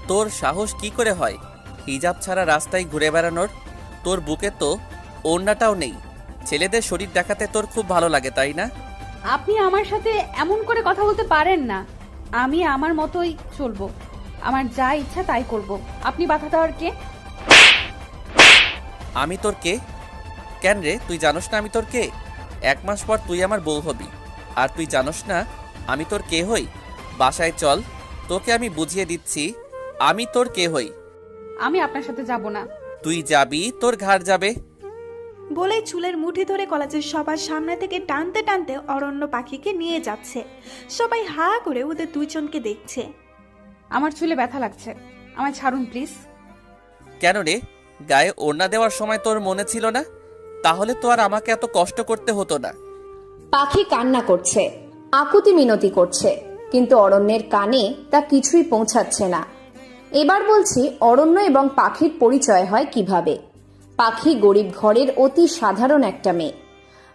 তোর সাহস কি করে হয় হিজাব ছাড়া রাস্তায় ঘুরে বেড়ানোর? তোর বুকে তো ওড়নাটাও নেই। ছেলেদের শরীর দেখাতে তোর খুব ভালো লাগে, তাই না? আপনি আমার সাথে এমন করে কথা বলতে পারেন না। আমি আমার মতোই চলবো, আমার যা ইচ্ছা তাই করব। আপনি বাধা দেওয়ার কে? আমি তোর কে? কেন রে, তুই জানোস না আমি তোর কে? 1 মাস পর তুই আমার বউ হবি, আর তুই জানোস না আমি তোর কে হই? বাসায় চল, তোকে আমি বুঝিয়ে দিচ্ছি আমি তোর কে হই। আমি আপনার সাথে যাব না। তুই যাবি, তোর ঘাড় যাবে। বলেই চুলের মুঠি ধরে কলেজের সবার সামনে থেকে টানতে টানতে অরণ্য পাখিকে নিয়ে যাচ্ছে। সবাই হা করে ওদের দুইজনকে দেখছে। আমার চুলে ব্যথা লাগছে, আমায় ছাড়ুন প্লিজ। কেন রে, গায়ে ওড়না দেওয়ার সময় তোর মনে ছিল না? তাহলে তো আর আমাকে এত কষ্ট করতে হতো না। পাখি কান্না করছে, আকুতি মিনতি করছে, কিন্তু অরণ্যের কানে তা কিছুই পৌঁছাচ্ছে না। এবার বলছি অরণ্য এবং পাখির পরিচয় হয় কিভাবে। পাখি গরিব ঘরের অতি সাধারণ একটা মেয়ে।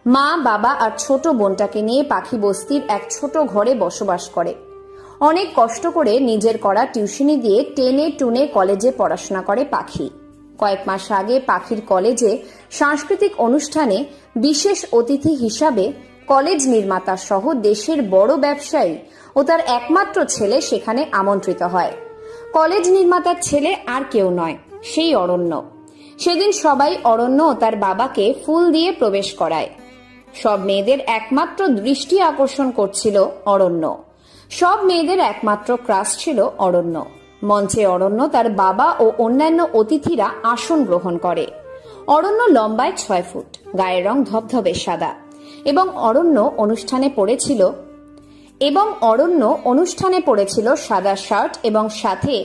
মা, বাবা আর ছোট বোনটাকে নিয়ে পাখি বস্তির এক ছোট ঘরে বসবাস করে। অনেক কষ্ট করে নিজের করা টিউশনি দিয়ে টেনে টুনে কলেজে পড়াশোনা করে পাখি। কয়েক মাস আগে পাখির কলেজে সাংস্কৃতিক অনুষ্ঠানে বিশেষ অতিথি হিসাবে কলেজ নির্মাতা সহ দেশের বড় ব্যবসায়ী ও তার একমাত্র ছেলে সেখানে আমন্ত্রিত হয়। কলেজ নির্মাতার ছেলে আর কেউ নয়, সেই অরণ্য। সেদিন সবাই অরণ্য ও তার বাবাকে ফুল দিয়ে প্রবেশ করায়। সব মেয়েদের একমাত্র দৃষ্টি আকর্ষণ করছিল অরণ্য। সব মেয়েদের একমাত্র ক্রাশ ছিল অরণ্য। মঞ্চে অরণ্য, তার বাবা ও অন্যান্য অতিথিরা আসন গ্রহণ করে। অরণ্য লম্বায় 6 ফুট, গায়ের রং ধবধবে সাদা, এবং অরণ্য অনুষ্ঠানে পড়েছিল সাদা শার্ট এবং সাথে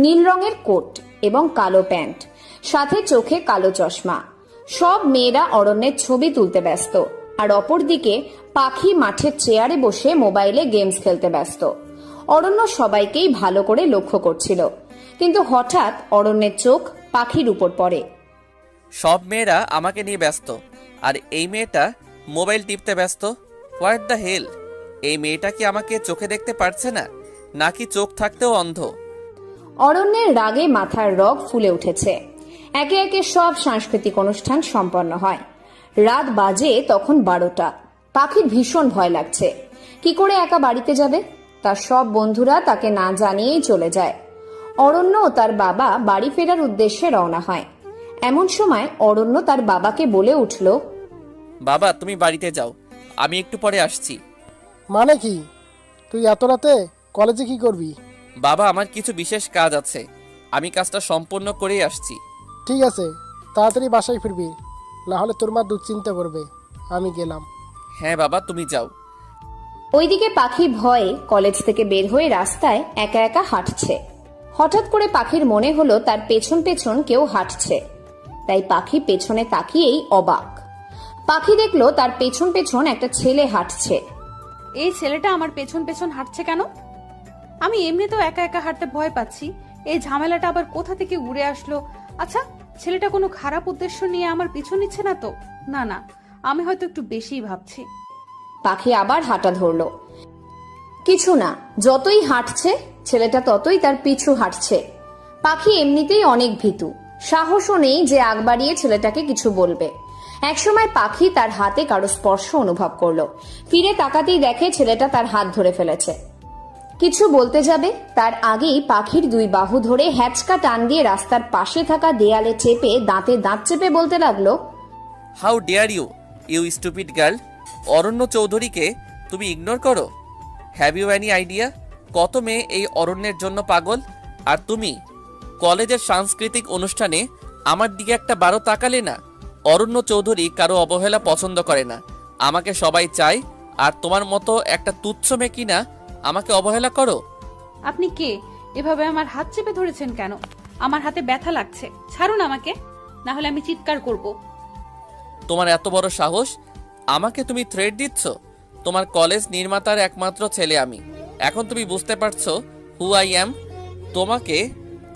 নীল রঙের কোট এবং কালো প্যান্ট, সাথে চোখে কালো চশমা। সব মেয়েরা অরণ্যের ছবি তুলতে ব্যস্ত, আর অপরদিকে পাখি মাঠের চেয়ারে বসে মোবাইলে গেমস খেলতে ব্যস্ত। অরণ্য সবাইকেই ভালো করে লক্ষ্য করছিল, কিন্তু হঠাৎ অরণ্যের চোখ পাখির উপর পড়ে। সব মেয়েরা আমাকে নিয়ে ব্যস্ত, আর এই মেয়েটা মোবাইল টিপতে ব্যস্ত। What the hell! এই মেয়েটা কি আমাকে চোখে দেখতে পারছে না, নাকি চোখ থাকতেও অন্ধ? অরণ্যের রাগে মাথার রগ ফুলে উঠেছে। একে একে সব সাংস্কৃতিক অনুষ্ঠান সম্পন্ন হয়। রাত বাজে তখন 12টা। পাখির ভীষণ ভয় লাগছে। কি করে একা বাড়িতে যাবে? তার সব বন্ধুরা তাকে না জানিয়েই চলে যায়। অরণ্য ও তার বাবা বাড়ি ফেরার উদ্দেশ্যে রওনা হয়। এমন সময় অরণ্য তার বাবাকে বলে উঠল, বাবা, তুমি বাড়িতে যাও, আমি একটু পরে আসছি। মানে কি? তুই এত রাতে কলেজে কি করবি? বাবা, আমার কিছু বিশেষ কাজ আছে, আমি কাজটা সম্পূর্ণ করেই আসছি। ঠিক আছে, তাড়াতাড়ি বাসায় ফিরবি, না হলে তোর মা দুশ্চিন্তা করবে। আমি গেলাম। হ্যাঁ বাবা, তুমি যাও। ওইদিকে পাখি ভয়ে কলেজ থেকে বের হয়ে রাস্তায় একা একা হাঁটছে। হঠাৎ করে পাখির মনে হলো তার পেছন পেছন কেউ হাঁটছে। তাই পাখি পেছনে তাকিয়েই অবাক। পাখি দেখলো তার পেছন পেছন একটা ছেলে হাঁটছে। এই ছেলেটা আমার পেছন পেছন হাঁটছে কেন? আমি এমনিতেও একা একা হাঁটতে ভয় পাচ্ছি, এই ঝামেলাটা আবার কোথা থেকে উড়ে আসলো? আচ্ছা, ছেলেটা কোনো খারাপ উদ্দেশ্য নিয়ে আমার পিছু নিচ্ছে না তো? না না, আমি হয়তো একটু বেশিই ভাবছি। পাখি আবার হাঁটা ধরলো। কিছু না, যতই হাঁটছে ছেলেটা ততই তার পিছু হাঁটছে। পাখি এমনিতেই অনেক ভীতু, সাহসও নেই যে আগ বাড়িয়ে ছেলেটাকে কিছু বলবে। একসময় পাখি তার হাতে কারো স্পর্শ অনুভব করলো। ফিরে তাকাতেই দেখে ছেলেটা তার হাত ধরে ফেলেছে। কিছু বলতে যাবে তার আগেই পাখির 2 বাহু ধরে হ্যাচকা টান দিয়ে রাস্তার পাশে থাকা দেয়ালে চেপে দাঁতে দাঁত চেপে বলতে লাগলো, how dare you, you stupid girl! Aranya চৌধুরীকে তুমি ইগনোর করো? হ্যাভ ইউ এনি আইডিয়া কত মেয়ে এই অরণ্যের জন্য পাগল? আর তুমি কলেজের সাংস্কৃতিক অনুষ্ঠানে আমার দিকে একটা বারো তাকালে না? অরণ্য চৌধুরী কারো অবহেলা পছন্দ করে না, আমাকে সবাই চায়। আর তোমার মতো একটা তুচ্ছ মেয়ে কিনা আমাকে অবহেলা করো? আপনি কে? এভাবে আমার হাত চেপে ধরেছেন কেন? আমার হাতে ব্যথা লাগছে, ছাড়ুন আমাকে, না হলে আমি চিৎকার করব। তোমার এত বড় সাহস, আমাকে তুমি থ্রেট দিচ্ছ? তোমার কলেজ নির্মাতার একমাত্র ছেলে আমি। এখন তুমি বুঝতে পারছো হু আই অ্যাম? তোমাকে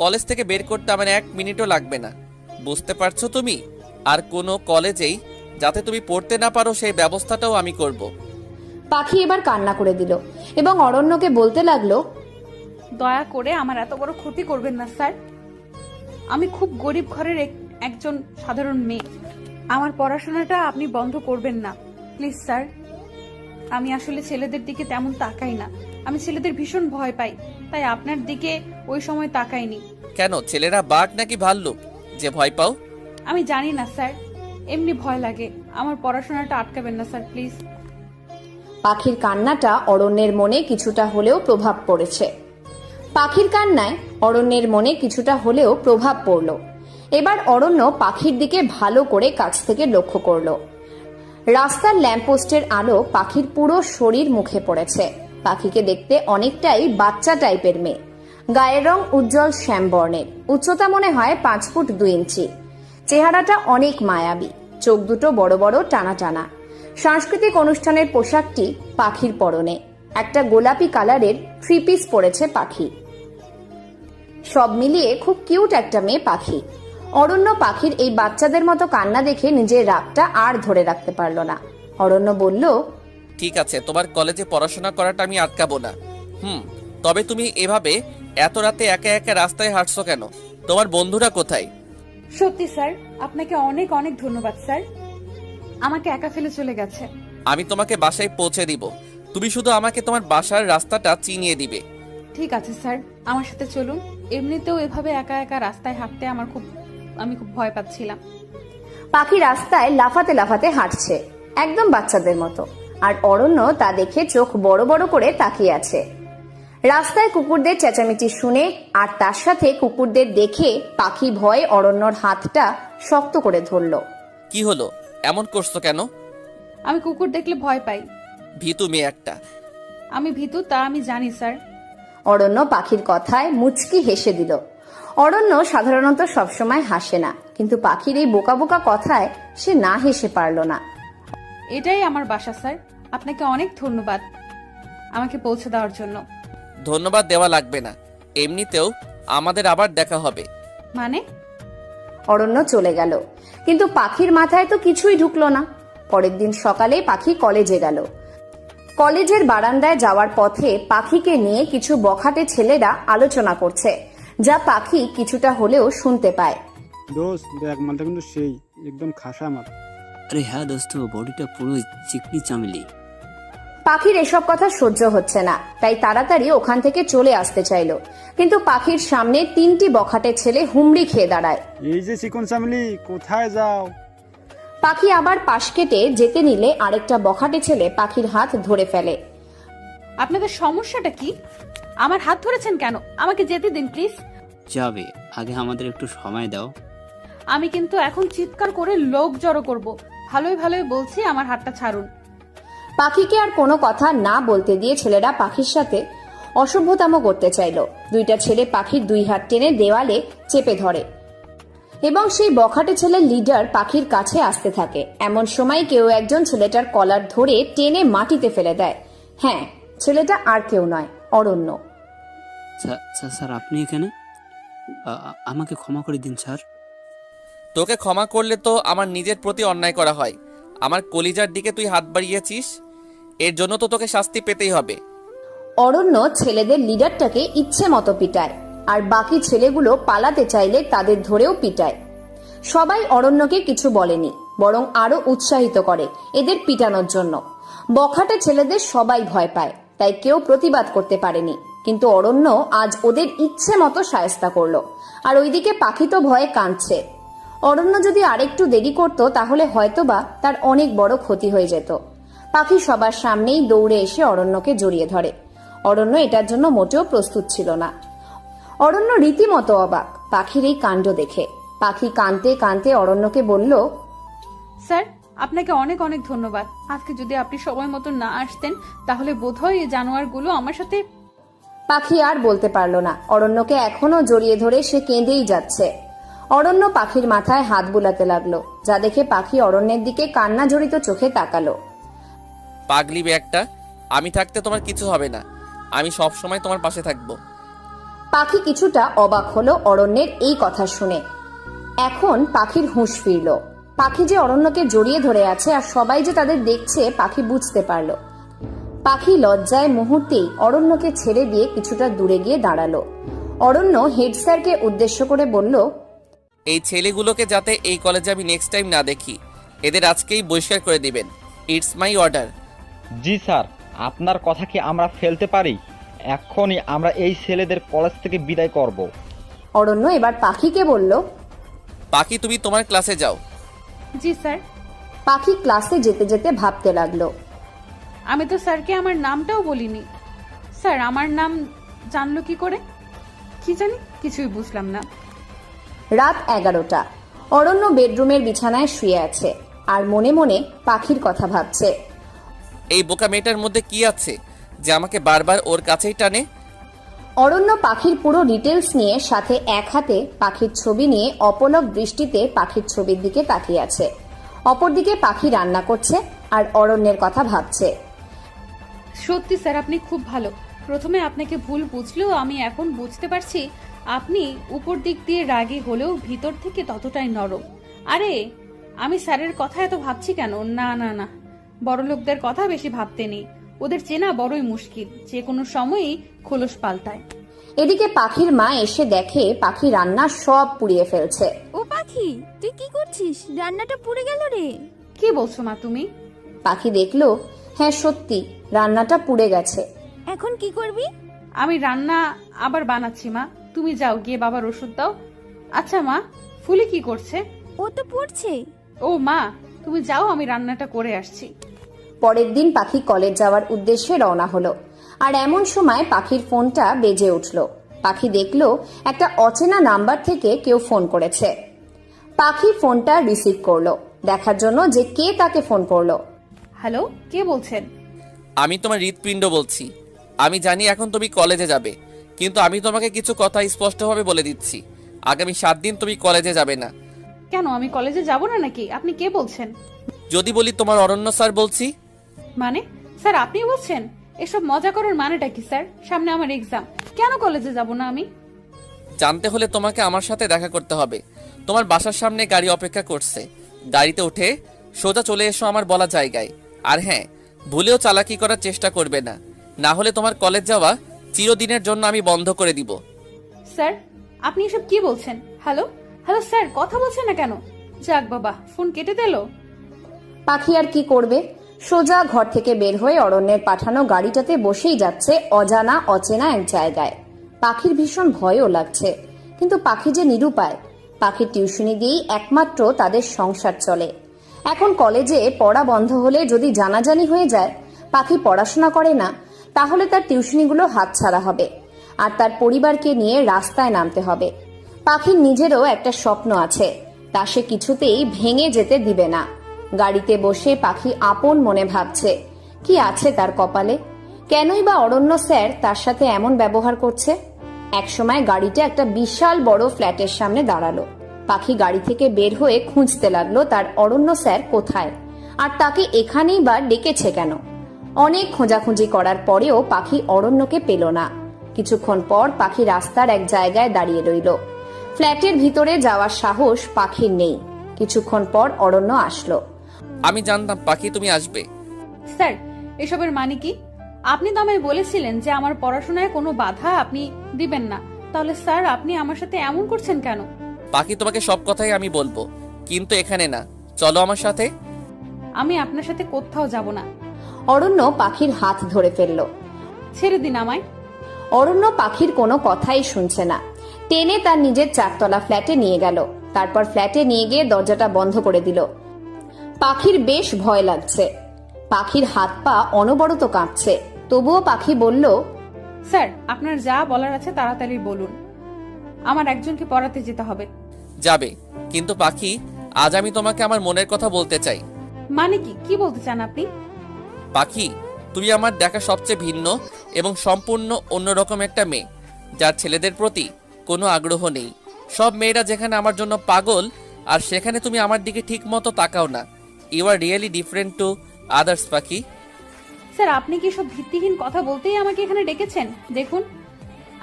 কলেজ থেকে বের করতে আমার 1 মিনিটও লাগবে না, বুঝতে পারছো তুমি? আর কোনো কলেজেই যাতে তুমি পড়তে না পারো সেই ব্যবস্থাটাও আমি করব। পাখি এবার কান্না করে দিল এবং অরণ্যকে বলতে লাগলো, দয়া করে আমার এত বড় ক্ষতি করবেন না স্যার। আমি খুব গরিব ঘরের একজন সাধারণ মেয়ে। আমার পড়াশোনাটা আপনি বন্ধ করবেন না প্লিজ স্যার। আমি আসলে ছেলেদের দিকে তেমন তাকাই না, আমি ছেলেদের ভীষণ ভয় পাই, তাই আপনার দিকে ওই সময় তাকাইনি। কেন, ছেলেরা বাঘ নাকি ভাল্লুক যে ভয় পাও? আমি জানি না স্যার, এমনি ভয় লাগে। আমার পড়াশোনাটা আটকাবেন না স্যার প্লিজ। পাখির কান্নাটা অরণ্যের মনে কিছুটা হলেও প্রভাব পড়েছে। পাখির কান্নায় অরণ্যের মনে কিছুটা হলেও প্রভাব পড়ল। এবার অরণ্য পাখির দিকে ভালো করে কাছ থেকে লক্ষ্য করল। রাস্তার ল্যাম্পপোস্টের আলো পাখির পুরো শরীর মুখে পড়েছে। পাখিকে দেখতে অনেকটাই বাচ্চা টাইপের মেয়ে। গায়ের রং উজ্জ্বল শ্যাম বর্ণের, উচ্চতা মনে হয় 5 ফুট 2 ইঞ্চি। চেহারাটা অনেক মায়াবী, চোখ দুটো বড় বড় টানা টানা। সাংস্কৃতিক অনুষ্ঠানের পোশাকটি পাখির পরনে, একটা গোলাপি কালারের 3 পিস পরেছে পাখি। সব মিলিয়ে খুব কিউট একটা মেয়ে পাখি। অরণ্য পাখির এই বাচ্চাদের মতো কান্না দেখে নিজের রাগটা আর ধরে রাখতে পারল না। অরণ্য বলল, ঠিক আছে, তোমার কলেজে পড়াশোনা করাটা আমি আটকাবো না। তবে তুমি এভাবে এত রাতে একা একা রাস্তায় হাঁটছো কেন? তোমার বন্ধুরা কোথায়? সত্যি স্যার, আপনাকে অনেক অনেক ধন্যবাদ স্যার। আমাকে একা ফেলে চলে গেছে। আমি তোমাকে বাসায় পৌঁছে দিব, তুমি শুধু আমাকে তোমার বাসার রাস্তাটা চিনিয়ে দিবে। ঠিক আছে স্যার, আমার সাথে চলুন। এমনিতেও এভাবে একা একা রাস্তায় হাঁটতে আমি খুব ভয় পাচ্ছিলাম। পাখি রাস্তায় লাফাতে লাফাতে হাঁটছে, একদম বাচ্চাদের মতো। আর অরণ্য তা দেখে চোখ বড় বড় করে তাকিয়ে আছে। রাস্তায় কুকুরদের চেঁচামেচি শুনে আর তার সাথে কুকুরদের দেখে পাখি ভয়ে অরণ্যর হাতটা শক্ত করে ধরল। কি হলো, এমন করছো কেন? আমি কুকুর দেখলে ভয় পাই। ভীতু মেয়ে একটা। আমি ভীতু তা আমি জানি স্যার। অরণ্য পাখির কথায় মুচকি হেসে দিল। অরণ্য সাধারণত সবসময় হাসে না, কিন্তু পাখির এই বোকা বোকা কথায় সে না হেসে পারল না। এটাই আমার বাসা স্যার, আপনাকে অনেক ধন্যবাদ আমাকে পৌঁছে দেওয়ার জন্য। ধন্যবাদ দেওয়া লাগবে না, এমনিতেও আমাদের আবার দেখা হবে। মানে? অরণ্য চলে গেল, কিন্তু পাখির মাথায় তো কিছুই ঢুকলো না। পরের দিন সকালে পাখি কলেজে গেল। কলেজের বারান্দায় যাওয়ার পথে পাখিকে নিয়ে কিছু বখাটে ছেলেরা আলোচনা করছে, যা পাখি কিছুটা হলেও শুনতে পায়। দোস্ত দেখ, মালটা কিন্তু সেই একদম খাসা মাল। আরে হ্যাঁ দোস্ত, বডিটা পুরো চিকনি চামেলি। পাখির এসব কথা সহ্য হচ্ছে না, তাই তাড়াতাড়ি ওখান থেকে চলে আসতে চাইলো। কিন্তু পাখির সামনে 3টি বখাটে ছেলে হুমড়ি খেয়ে দাঁড়ায়। এই যে চিকন চামেলি, কোথায় যাও? পাখি আবার পাশ কেটে যেতে নিলে আরেকটা বখাটে ছেলে পাখির হাত ধরে ফেলে। আপনাদের সমস্যাটা কি? আমার হাত ধরেছেন কেন? আমাকে যেতে দিন প্লিজ। যাবে, আগে আমাদের একটু সময় দাও। আমি কিন্তু এখন চিৎকার করে লোক জড়ো করব। ভালোই ভালোই বলছি, আমার হাতটা ছাড়ুন। পাখিকে আর কোনো কথা না বলতে দিয়ে ছেলেরা পাখির সাথে অসভ্যতাম করতে চাইল। 2টা ছেলে পাখির 2 হাত টেনে দেওয়ালে চেপে ধরে এবং সেই বখাটে ছেলের লিডার পাখির কাছে আসতে থাকে। এমন সময় কেউ একজন ছেলেটার কলার ধরে টেনে মাটিতে ফেলে দেয়। হ্যাঁ, ছেলেটা আর কেউ নয়, অরণ্য। স্যার আপনি এখানে? আমাকে ক্ষমা করে দিন স্যার। তোকে ক্ষমা করলে তো আমার নিজের প্রতি অন্যায় করা হয়। আমার কলিজার দিকে তুই হাত বাড়িয়েছিস, এর জন্য তো তোকে শাস্তি পেতেই হবে। অরণ্য ছেলেদের লিডারটাকে ইচ্ছে মতো পিটায়, আর বাকি ছেলেগুলো পালাতে চাইলে তাদের ধরেও পিটায়। সবাই অরণ্যকে কিছু বলেনি, বরং আরো উৎসাহিত করে এদের পিটানোর জন্য। বখাটে ছেলেদের সবাই ভয় পায়, তাই কেউ প্রতিবাদ করতে পারেনি। কিন্তু অরণ্য আজ ওদের ইচ্ছে মতো শায়েস্তা করলো। আর ওইদিকে পাখি তো ভয়ে কাঁদছে। অরণ্য যদি আরেকটু দেরি করত, তাহলে হয়তোবা তার অনেক বড় ক্ষতি হয়ে যেত। পাখি সবার সামনেই দৌড়ে এসে অরণ্যকে জড়িয়ে ধরে। অরণ্য এটার জন্য মোটেও প্রস্তুত ছিল না। অরণ্য রীতিমতো অবাক পাখির এই কাণ্ড দেখে। পাখি কাঁদতে কাঁদতে অরণ্যকে বলল, স্যার, আপনাকে অনেক অনেক ধন্যবাদ। আজকে যদি আপনি সময় মতো না আসতেন, তাহলে বোধহয় এই জানোয়ারগুলো আমার সাথে। পাখি আর বলতে পারল না। অরণ্যকে এখনো জড়িয়ে ধরে সে কেঁদেই যাচ্ছে। অরণ্য পাখির মাথায় হাত বুলাতে লাগলো, যা দেখে পাখি অরণ্যের দিকে কান্না জড়িত চোখে তাকালো। পাগলি একটা, আমি থাকতে তোমার কিছু হবে না, আমি সব সময় তোমার পাশে থাকবো। পাখি কিছুটা অবাক হলো অরণ্যের এই কথা শুনে। এখন পাখির হুঁশ ফিরল। পাখি যে অরণ্যকে জড়িয়ে ধরে আছে আর সবাই যে তাদের দেখছে, পাখি বুঝতে পারল। পাখি লজ্জায় মুহূর্তেই অরণ্যকে ছেড়ে দিয়ে কিছুটা দূরে গিয়ে দাঁড়ালো। অরণ্য হেড স্যারকে উদ্দেশ্য করে বলল, এই ছেলেগুলোকে যাতে এই কলেজে আমি নেক্সট টাইম না দেখি, এদের আজকেই বহিষ্কার করে দিবেন। It's my order. G sir, আপনার কথা কি আমরা ফেলতে পারি? এখনই আমরা এই ছেলেদের কলেজ থেকে বিদায় করব। অরণ্য এবার পাখিকে বলল, পাখি তুমি তোমার ক্লাসে যাও। জি স্যার। পাখি ক্লাসে যেতে যেতে ভাবতে লাগলো, আমি তো স্যারকে আমার নামটাও বলিনি। স্যার আমার নাম জানলো কি করে? কি জানি, কিছুই বুঝলাম না। রাত 11টা। অরণ্য বেডরুমের বিছানায় শুয়ে আছে আর মনে মনে পাখির কথা ভাবছে। এই বোকা মেয়েটার মধ্যে কি আছে যে আমাকে বারবার ওর কাছেই টানে? অরণ্য পাখির পুরো ডিটেলস নিয়ে সাথে এক হাতে পাখির ছবি নিয়ে অপলক দৃষ্টিতে পাখির ছবির দিকে তাকিয়ে আছে। অপরদিকে পাখি রান্না করছে আর অরণ্যের কথা ভাবছে। সত্যি স্যার আপনি খুব ভালো। প্রথমে আপনাকে ভুল বুঝলেও আমি এখন বুঝতে পারছি আপনি উপর দিক দিয়ে রাগী হলেও ভিতর থেকে ততটাই নরম। আরে আমি স্যারের কথা এত ভাবছি কেন? না না না, বড় লোকদের কথা বেশি ভাবতে নেই, ওদের চেনা বড়ই মুশকিল, যে কোনো সময়ই খোলস পাল্টায়। এদিকে পাখির মা এসে দেখে পাখি রান্না সব পুড়িয়ে ফেলছে। ও পাখি, তুই কি করছিস? রান্নাটা পুড়ে গেল রে। কি বলছো মা তুমি? পাখি দেখলো, হ্যাঁ সত্যি রান্নাটা পুড়ে গেছে। এখন কি করবি? আমি রান্না আবার বানাচ্ছি মা, তুমি যাও গিয়ে বাবার ওষুধ দাও। আচ্ছা মা, ফুলি কি করছে? ও তো পড়ছে। ও মা, তুমি যাও, আমি রান্নাটা করে আসছি। পরের দিন পাখি কলেজ যাওয়ার উদ্দেশ্যে রওনা হলো। আর এমন সময় পাখির ফোনটা বেজে উঠল। পাখি দেখলো একটা অচেনা নাম্বার থেকে কেউ ফোন করেছে। পাখি ফোনটা রিসিভ করলো, দেখার জন্য যে কে তাকে ফোন করলো। হ্যালো, কে বলছেন? আমি তোমার হৃৎপিণ্ড বলছি। আমি জানি এখন তুমি কলেজে যাবে, কিন্তু আমি তোমাকে কিছু কথা স্পষ্টভাবে বলে দিচ্ছি, আগামী 7 দিন তুমি কলেজে যাবে না। কেন, আমি কলেজে যাব না নাকি? আপনি কে বলছেন? যদি বলি তোমার অরণ্য স্যার বলছি। মানে স্যার আপনি বলছেন? এসব মজা করার মানেটা কি স্যার? সামনে আমার এক্সাম, কেন কলেজে যাব না আমি? জানতে হলে তোমাকে আমার সাথে দেখা করতে হবে। তোমার বাসার সামনে গাড়ি অপেক্ষা করছে, গাড়িতে উঠে সোজা চলে এসো আমার বলা জায়গায়। আর হ্যাঁ, ভুলেও চালাকি করার চেষ্টা করবে না, না হলে তোমার কলেজ যাওয়া চিরদিনের জন্য আমি বন্ধ করে দিব। স্যার আপনি এসব কি বলছেন? হ্যালো হ্যালো স্যার, কথা বলছেন না কেন? যাক বাবা, ফোন কেটে দিল। পাখি আর কি করবে, সোজা ঘর থেকে বের হয়ে অরণ্যের পাঠানো গাড়িটাতে বসেই যাচ্ছে অজানা অচেনা এক জায়গায়। পাখির ভীষণ ভয়ও লাগছে, কিন্তু পাখি যে নিরুপায়। পাখির টিউশনি দিয়েই একমাত্র তাদের সংসার চলে। এখন কলেজে পড়া বন্ধ হলে যদি জানাজানি হয়ে যায় পাখি পড়াশোনা করে না, তাহলে তার টিউশনিগুলো হাতছাড়া হবে আর তার পরিবারকে নিয়ে রাস্তায় নামতে হবে। পাখির নিজেরও একটা স্বপ্ন আছে, তা সে কিছুতেই ভেঙে যেতে দিবে না। গাড়িতে বসে পাখি আপন মনে ভাবছে কি আছে তার কপালে, কেনই বা অরণ্য স্যার তার সাথে এমন ব্যবহার করছে। একসময় গাড়িটা একটা বিশাল বড় ফ্ল্যাটের সামনে দাঁড়ালো। পাখি গাড়ি থেকে বের হয়ে খুঁজতে লাগলো তার অরণ্য স্যার কোথায়, আর তাকে এখানেই বা ডেকেছে কেন। অনেক খোঁজাখুঁজি করার পরেও পাখি অরণ্যকে পেল না। কিছুক্ষণ পর পাখি রাস্তার এক জায়গায় দাঁড়িয়ে রইল। ফ্ল্যাটের ভিতরে যাওয়ার সাহস পাখির নেই। কিছুক্ষণ পর অরণ্য আসলো। আমি জানতাম পাখি তুমি আসবে। স্যার এসবের মানে কি? আপনি তো আমায় বলেছিলেন যে আমার পড়াশোনায় কোনো বাধা আপনি দিবেন না, তাহলে স্যার আপনি আমার সাথে এমন করছেন কেন? পাখি তোমাকে সব কথাই আমি বলবো, কিন্তু এখানে না, চলো আমার সাথে। আমি আপনার সাথে কোথাও যাব না। অরণ্য পাখির হাত ধরে ফেলল। ছেড়ে দিন আমায়। অরণ্য পাখির কোনো কথাই শুনছে না, টেনে তার নিজের 4তলা ফ্ল্যাটে নিয়ে গেল। তারপর ফ্ল্যাটে নিয়ে গিয়ে দরজাটা বন্ধ করে দিল। পাখির বেশ ভয় লাগছে, পাখির হাত পা অনবরত কাঁপছে। তবুও পাখি বলল, স্যার আপনার যা বলার আছে তাড়াতাড়ি বলুন, আমার একজনকে পড়াতে যেতে হবে। যাবে, কিন্তু পাখি আজ আমি তোমাকে আমার মনের কথা বলতে চাই। মানে কি? কি বলতে চান আপনি? পাখি, তুমি আমার দেখা সবচেয়ে ভিন্ন এবং সম্পূর্ণ অন্যরকম একটা মেয়ে, যার ছেলেদের প্রতি কোনো আগ্রহ নেই। সব মেয়েরা যেখানে আমার জন্য পাগল, আর সেখানে তুমি আমার দিকে ঠিক মতো তাকাও না। You are really different to others Pakhi. Sir আপনি কি সব ভিত্তিহীন কথা বলতেই আমাকে এখানে ডেকেছেন? দেখুন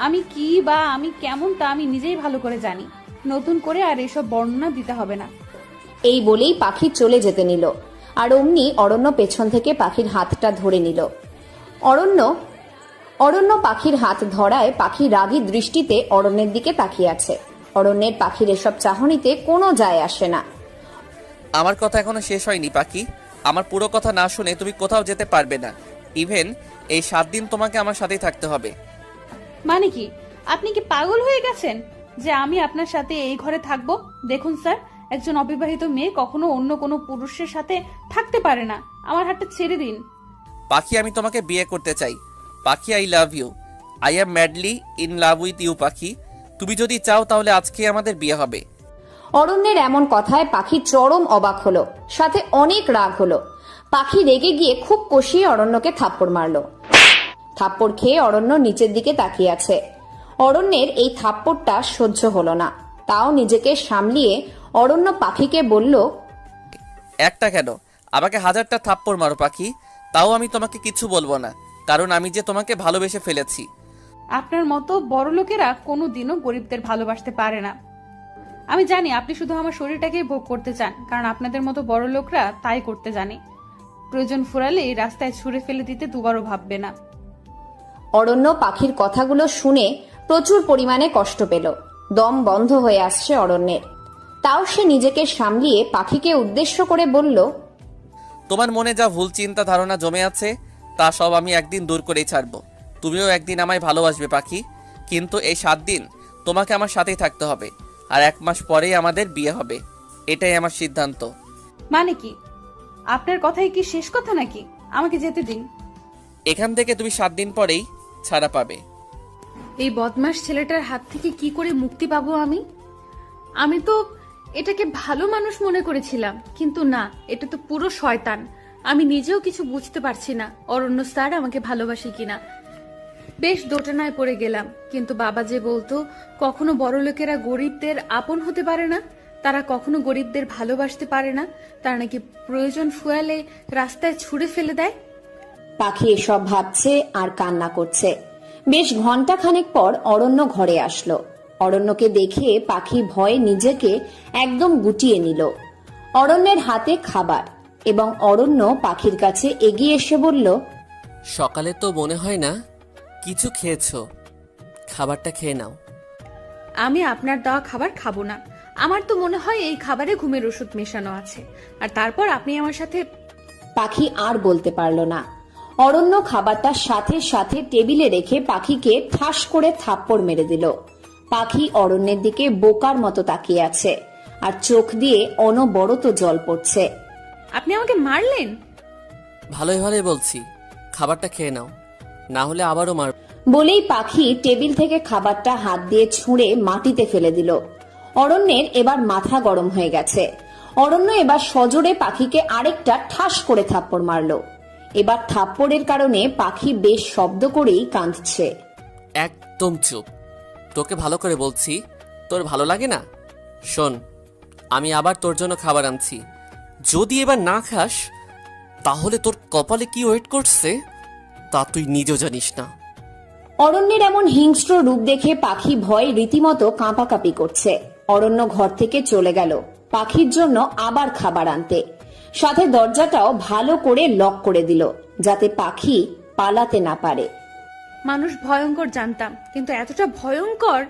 আমি কি বা আমি কেমন তা আমি নিজেই ভালো করে জানি, নতুন করে আর এসব বর্ণনা দিতে হবে না। এই বলেই পাখি চলে যেতে নিল। আর অমনি অরণ্য পেছন থেকে পাখির হাতটা ধরে নিল। অরণ্য অরণ্য পাখির হাত ধরায় পাখি রাগী দৃষ্টিতে অরণ্যের দিকে তাকিয়ে আছে। অরণ্যের পাখির এসব চাহনিতে কোনো যায় আসে না। আমার কথা এখনো শেষ হয়নি পাখি। আমার পুরো কথা না শুনে তুমি কোথাও যেতে পারবে না। ইভেন এই 7 দিন তোমাকে আমার সাথেই থাকতে হবে। মানে কি, আপনি কি পাগল হয়ে গেছেন যে আমি আপনার সাথে এই ঘরে থাকবো? দেখুন স্যার, একজন অবিবাহিত মেয়ে কখনো অন্য কোনো পুরুষের সাথে থাকতে পারে না। আমার হাতটা ছেড়ে দিন। পাখি, আমি তোমাকে বিয়ে করতে চাই। Pakhi, I love you. I am madly in love with you Pakhi. তুমি যদি চাও তাহলে আজকে আমাদের বিয়ে হবে। অরণ্যের এমন কথায় পাখি চরম অবাক হলো, সাথে অনেক রাগ হলো। পাখি রেগে গিয়ে খুব কষিয়ে অরণ্যকে থাপ্পড় মারলো। থাপ্পড় খেয়ে অরণ্য নিচের দিকে তাকিয়ে আছে। অরণ্যের এই থাপ্পড়টা সহ্য হলো না, তাও নিজেকে সামলিয়ে অরণ্য পাখিকে বলল, একটা কেন, আমাকে 1000টা থাপ্পড় মারো পাখি, তাও আমি তোমাকে কিছু বলবো না, কারণ আমি যে তোমাকে ভালোবেসে ফেলেছি। আপনার মতো বড় লোকেরা কোনোদিনও গরিবদের ভালোবাসতে পারে না। আমি জানি আপনি শুধু আমার শরীরটাকেই ভোগ করতে চান, কারণ আপনাদের মতো বড় লোকরা তাই করতে জানে। প্রয়োজন ফুরালে রাস্তায় ছুঁড়ে ফেলে দিতে দুবারও ভাববে না। অরণ্য পাখির কথাগুলো শুনে প্রচুর পরিমাণে কষ্ট পেল। দম বন্ধ হয়ে আসছে অরণ্যের। তাও সে নিজেকে সামলিয়ে পাখিকে উদ্দেশ্য করে বলল, তোমার মনে যা ভুল চিন্তা ধারণা জমে আছে তা সব আমি একদিন দূর করেই ছাড়বো। তুমিও একদিন আমায় ভালোবাসবে পাখি, কিন্তু এই 7 দিন তোমাকে আমার সাথেই থাকতে হবে, আর 1 মাস পরেই আমাদের বিয়ে হবে। এটাই আমার সিদ্ধান্ত। মানে কি, আপনার কথাই কি শেষ কথা নাকি? আমাকে যেতে দিন। এখান থেকে তুমি 7 দিন পরেই ছাড়া পাবে। এই বদমাস ছেলেটার হাত থেকে কি করে মুক্তি পাবো আমি? আমি তো এটাকে ভালো মানুষ মনে করেছিলাম, কিন্তু না, এটা তো পুরো শয়তান। আমি নিজেও কিছু বুঝতে পারছি না অরণ্য স্যার আমাকে ভালোবাসে কিনা। বেশ দোটানায় পড়ে গেলাম, কিন্তু বাবা যে বলতো কখনো বড় লোকেরা গরিবদের আপন হতে পারে না, তারা কখনো গরিবদের ভালোবাসতে পারে না, তারা নাকি প্রয়োজন ফুয়ালে রাস্তায় ছুঁড়ে ফেলে দেয়। পাখি এসব ভাবছে আর কান্না করছে। বেশ ঘন্টাখানেক পর অরণ্য ঘরে আসলো। অরণ্যকে দেখে পাখি ভয়ে নিজেকে একদম গুটিয়ে নিল। অরণ্যের হাতে খাবার, এবং অরণ্য পাখির কাছে এগিয়ে এসে বলল, সকালে তো মনে হয় না কিছু খেয়েছো, খাবারটা খেয়ে নাও। আমি আপনার দেওয়া খাবার খাবো না। আমার তো মনে হয় এই খাবারে ঘুমের ওষুধ মেশানো আছে, আর তারপর আপনি আমার সাথে। পাখি আর বলতে পারল না। অরণ্য খাবারটা সাথে সাথে টেবিলে রেখে পাখিকে ঠাস করে থাপ্পড় মেরে দিল। পাখি অরণ্যের দিকে বোকার মতো তাকিয়ে আছে, আর চোখ দিয়ে অনবরত জল পড়ছে। আপনি আমাকে মারলেন? ভালোই ভালোই বলছি, খাবারটা খেয়ে নাও, না হলে আবারও মার। বলেই পাখি টেবিল থেকে খাবারটা হাত দিয়ে ছুঁড়ে মাটিতে ফেলে দিল। অরণ্যের এবার মাথা গরম হয়ে গেছে। অরণ্য এবার সজোরে পাখিকে আরেকটা ঠাস করে থাপ্পড় মারল। এবার থাপ্পড়ের কারণে পাখি বেশ শব্দ করেই কাঁদছে। একদম চুপ, তোকে ভালো করে বলছি, তোর ভালো লাগে না? শোন, আমি আবার তোর জন্য খাবার আনছি, যদি এবার না খাস তাহলে তোর কপালে কি ওয়েট করছে তা তুই নিজেও জানিস না। অরণ্যের এমন হিংস্র রূপ দেখে পাখি ভয়ে রীতিমতো কাঁপাকাঁপি করছে। অরণ্য ঘর থেকে চলে গেল পাখির জন্য আবার খাবার আনতে, সাথে দরজাটাও ভালো করে লক করে দিল যাতে পাখি পালাতে না পারে। মানুষ ভয়ঙ্কর জানতাম, কিন্তু এতটা ভয়ঙ্কর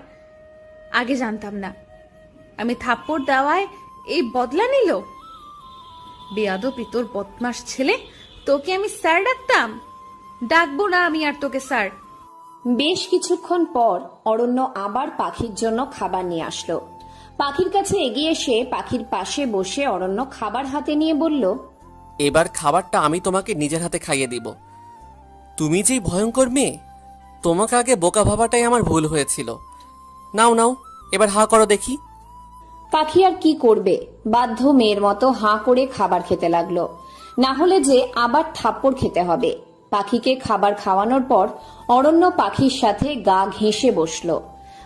আগে জানতাম না। আমি থাপ্পড় দেওয়ায় এই বদলা নিল? বেয়াদবি তোর বদমাস ছেলে, তোকে আমি স্যার ডাকতাম? ডাকবো না আমি আর তোকে স্যার। বেশ কিছুক্ষণ পর অরণ্য আবার পাখির জন্য খাবার নিয়ে আসলো। পাখির কাছে এগিয়ে এসে পাখির পাশে বসে অরণ্য খাবার হাতে নিয়ে বলল, এবার খাবারটা আমি তোমাকে নিজের হাতে খাইয়ে দিব। তুমি যেই ভয়ঙ্কর মেয়ে, তোমাকে আগে বোকা ভাবাটাই আমার ভুল হয়েছিল। নাও নাও, এবার হা করো দেখি। পাখি আর কি করবে, বাধ্য মেয়ের মতো হাঁ করে খাবার খেতে লাগলো, না হলে যে আবার থাপ্পড় খেতে হবে। পাখিকে খাবার খাওয়ানোর পর অরণ্য পাখির সাথে গা ঘেঁষে বসলো।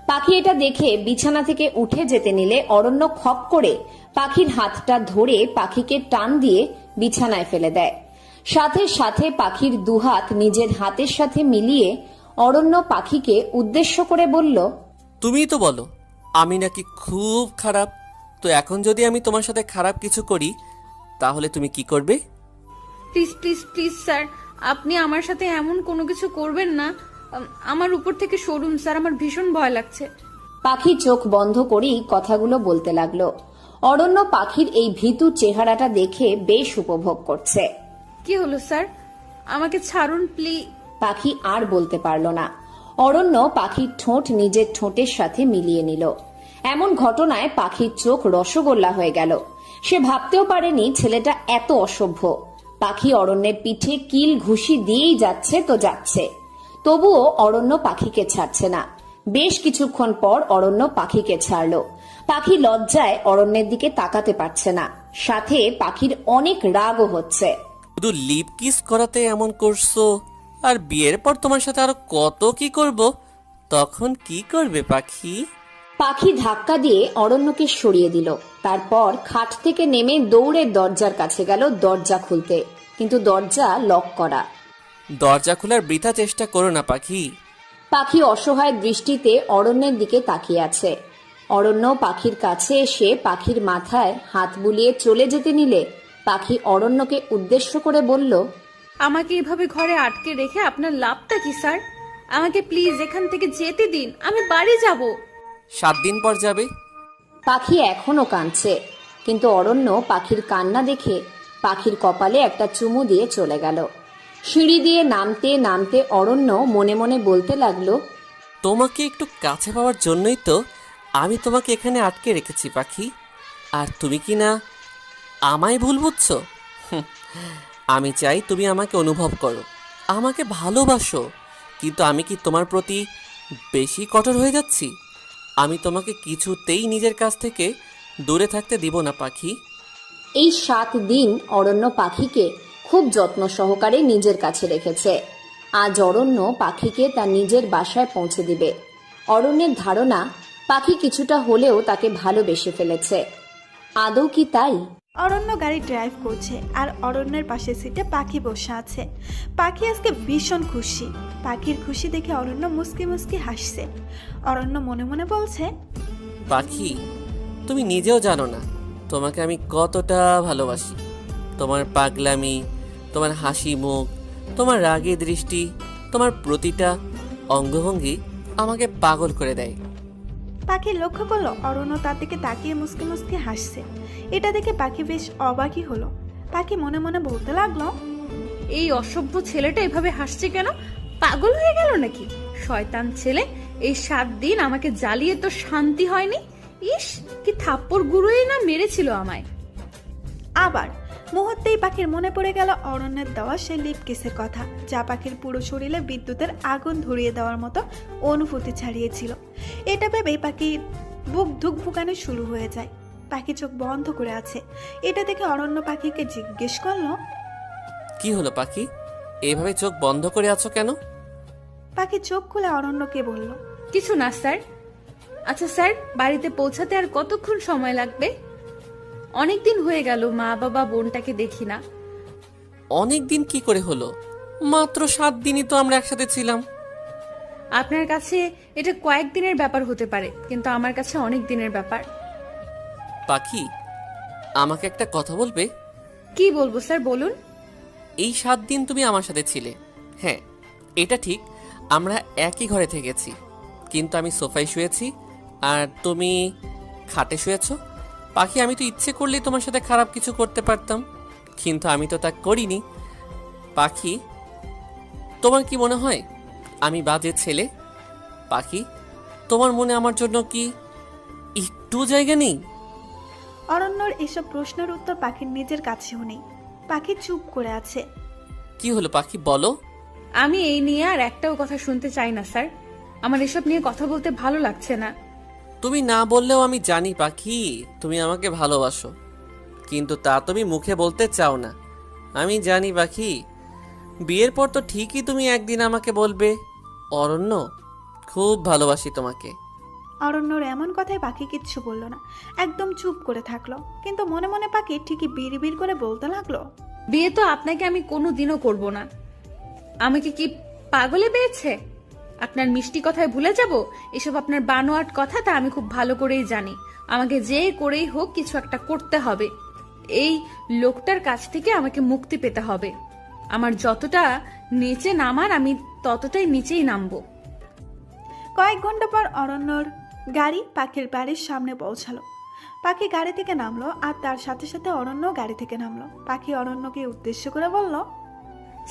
পাখি এটা দেখে বিছানা থেকে উঠে যেতে নিলে অরণ্য খপ করে পাখির হাতটা ধরে পাখিকে টান দিয়ে বিছানায় ফেলে দেয়। সাথে সাথে পাখির দুহাত নিজের হাতের সাথে মিলিয়ে অরণ্য পাখিকে উদ্দেশ্য করে বলল, তুমিই তো বলো আমি নাকি খুব খারাপ, তো এখন যদি আমি তোমার সাথে খারাপ কিছু করি তাহলে তুমি কি করবে? প্লিজ প্লিজ প্লিজ স্যার, আপনি আমার সাথে এমন কোনো কিছু করবেন না। আমার উপর থেকে সরুন স্যার, আমার ভীষণ ভয় লাগছে। পাখি চোখ বন্ধ করেই কথাগুলো বলতে লাগলো। অরণ্য পাখির এই ভীতু চেহারাটা দেখে বেশ উপভোগ করছে। কি হলো স্যার, আমাকে ছাড়ুন প্লিজ। পাখি আর বলতে পারল না। অরণ্য পাখির ঠোঁট নিজের ঠোঁটের সাথে মিলিয়ে নিল। এমন ঘটনায় পাখির চোখ রসগোল্লা হয়ে গেল। সে ভাবতেও পারেনি ছেলেটা এত অসভ্য। পাখি অরণ্যের পিঠে কিল ঘুষি দিয়েই যাচ্ছে তো যাচ্ছে, তবুও অরণ্য পাখিকে ছাড়ছে না। বেশ কিছুক্ষণ পর অরণ্য পাখিকে ছাড়লো। পাখি লজ্জায় অরণ্যের দিকে তাকাতে পারছে না, সাথে পাখির অনেক রাগও হচ্ছে। শুধু লিপ কিস করাতে এমন করছো, আর বিয়ের পর তোমার সাথে আরো কত কি করব, তখন কি করবে পাখি? পাখি ধাক্কা দিয়ে অরণ্যকে সরিয়ে দিল। তারপর খাট থেকে নেমে দৌড়ে দরজার কাছে গেল দরজা খুলতে, কিন্তু দরজা লক করা। দরজা খোলার বৃথা চেষ্টা করো না পাখি। পাখি অসহায় দৃষ্টিতে অরণ্যের দিকে তাকিয়ে আছে। অরণ্য পাখির কাছে এসে পাখির মাথায় হাত বুলিয়ে চলে যেতে নিলে পাখি অরণ্যকে উদ্দেশ্য করে বলল, আমাকে এভাবে ঘরে আটকে রেখে আপনার লাভটা কি স্যার? আমাকে প্লিজ এখান থেকে যেতে দিন, আমি বাড়ি যাব। 7 দিন পর যাবে। পাখি এখনো কাঁদছে, কিন্তু অরণ্য পাখির কান্না দেখে পাখির কপালে একটা চুমু দিয়ে চলে গেল। সিঁড়ি দিয়ে নামতে নামতে অরণ্য মনে মনে বলতে লাগলো, তোমাকে একটু কাছে পাওয়ার জন্যই তো আমি তোমাকে এখানে আটকে রেখেছি পাখি। আর তুমি কি না আমায় ভুল বুঝছো? আমি চাই তুমি আমাকে অনুভব করো, আমাকে ভালোবাসো। কিন্তু আমি কি তোমার প্রতি বেশি কঠোর হয়ে যাচ্ছি? আমি তোমাকে কিছুতেই নিজের কাছ থেকে দূরে থাকতে দিব না পাখি। এই 7 দিন অরণ্য পাখিকে খুব যত্ন সহকারে নিজের কাছে রেখেছে। আজ অরণ্য পাখিকে তার নিজের বাসায় পৌঁছে দিবে। অরণ্যের ধারণা পাখি কিছুটা হলেও তাকে ভালোবেসে ফেলেছে। আদৌ কি তাই? অরণ্য গাড়ি ড্রাইভ করছে আর অরণ্যের পাশের সিটে পাখি বসে আছে। পাখি আজকে ভীষণ খুশি। পাখির খুশি দেখে অরণ্য মুস্কি মুস্কি হাসছে। অরণ্য মনে মনে বলছে, পাখি, তুমি নিজেও জানো না তোমাকে আমি কতটা ভালোবাসি। তোমার পাগলামি, তোমার হাসি মুখ, তোমার রাগী দৃষ্টি, তোমার প্রতিটা অঙ্গভঙ্গি আমাকে পাগল করে দেয়। পাখি লক্ষ্য করলো অরণ্য তার দিকে তাকিয়ে মুস্কি মুস্কি হাসছে। এটা দেখে পাখি বেশ অবাকই হলো। পাখি মনে মনে বলতে লাগলো, এই অসভ্য ছেলেটা এভাবে হাসছে কেন? পাগল হয়ে গেল নাকি? শয়তান ছেলে, এই 7 দিন আমাকে জ্বালিয়ে তো শান্তি হয়নি। ইস, কি থাপ্পড় গুঁড়োই না মেরেছিল আমায়। আবার মুহূর্তেই পাখির মনে পড়ে গেল অরণ্যের দেওয়া সেই লিপ কিসের কথা, যা পাখির পুরো শরীরে বিদ্যুতের আগুন ধরিয়ে দেওয়ার মতো অনুভূতি ছাড়িয়েছিল। এটা ভেবেই পাখির বুক ধুকভুকানো শুরু হয়ে যায়। পাখি চোখ বন্ধ করে আছে। এটা দেখে অরণ্য পাখিকে জিজ্ঞেস করলো, কি হলো পাখি, এভাবে চোখ বন্ধ করে আছো কেন? পাখি চোখ খুলে অরণ্যকে বলল, কিছু না স্যার। আচ্ছা স্যার, বাড়িতে পৌঁছাতে আর কতক্ষণ সময় লাগবে? অনেকদিন হয়ে গেল মা বাবা বোনটাকে দেখি না। অনেক দিন কি করে হলো? মাত্র 7 দিনই তো আমরা একসাথে ছিলাম। আপনার কাছে এটা কয়েকদিনের ব্যাপার হতে পারে, কিন্তু আমার কাছে অনেক দিনের ব্যাপার। পাখি, আমাকে একটা কথা বলবে? কি বলবো স্যার, বলুন। এই 7 দিন তুমি আমার সাথে ছিলে। হ্যাঁ, এটা ঠিক, আমরা একই ঘরে থেকেছি, কিন্তু আমি সোফায় শুয়েছি আর তুমি খাটে শুয়েছো। পাখি, আমি তো ইচ্ছে করলেই তোমার সাথে খারাপ কিছু করতে পারতাম, কিন্তু আমি তো তা করিনি। পাখি, তোমার কি মনে হয় আমি বাজে ছেলে? পাখি, তোমার মনে আমার জন্য কি একটু জায়গা নেই? অরণ্যর এসব প্রশ্নের উত্তর পাখির নিজের কাছেও নেই। পাখি চুপ করে আছে। কি হলো পাখি, বলো। আমি এই নিয়ে আর একটাও কথা শুনতে চাই না স্যার। আমার এসব নিয়ে কথা বলতে ভালো লাগছে না। তুমি না বললেও আমি জানি পাখি, তুমি আমাকে ভালোবাসো, কিন্তু তা তুমি মুখে বলতে চাও না। আমি জানি পাখি, বিয়ের পর তো ঠিকই তুমি একদিন আমাকে বলবে, অরণ্য, খুব ভালোবাসি তোমাকে। অরণ্যর এমন কথায় পাখি কিচ্ছু বলল না, একদম চুপ করে থাকলো। কিন্তু মনে মনে পাখি ঠিকই বিড়বিড় করে বলতে লাগলো, বিয়ে তো আপনাকে আমি কোনোদিনও করব না। আমাকে কি পাগলে পেয়েছে? আপনার মিষ্টি কথায় ভুলে যাব? এসব আপনার বানোয়াট কথা তা আমি খুব ভালো করেই জানি। আমাকে যে করেই হোক কিছু একটা করতে হবে। এই লোকটার কাছ থেকে আমাকে মুক্তি পেতে হবে। আমার যতটা নিচে নামার আমি ততটাই নিচেই নামবো। কয়েক ঘন্টা পর অরণ্যর গাড়ি পাখির বাড়ির সামনে পৌঁছালো। পাখি গাড়ি থেকে নামলো আর তার সাথে সাথে অরণ্য গাড়ি থেকে নামলো। পাখি অরণ্যকে উদ্দেশ্য করে বলল,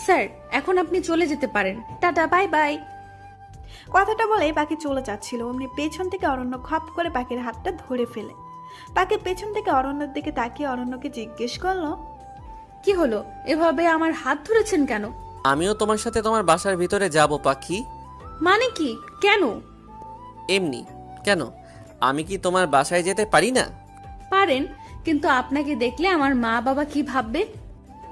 স্যার এখন আপনি চলে যেতে পারেন, টাটা বাই বাই। কথাটা বলেই পাখি চলে যাচ্ছিল, অমনি পেছন থেকে অরণ্য খপ করে পাখির হাতটা ধরে ফেলে। পাখি পেছন থেকে অরণ্যের দিকে তাকিয়ে অরণ্যকে জিজ্ঞেস করলো, কি হলো, এভাবে আমার হাত ধরেছেন কেন? আমিও তোমার সাথে তোমার বাসার ভিতরে যাব পাখি। মানে কি, কেন? এমনি। কেন, আমি কি তোমার বাসায় যেতে পারি না? পারেন, কিন্তু আপনাকে দেখলে আমার মা বাবা কি ভাববে?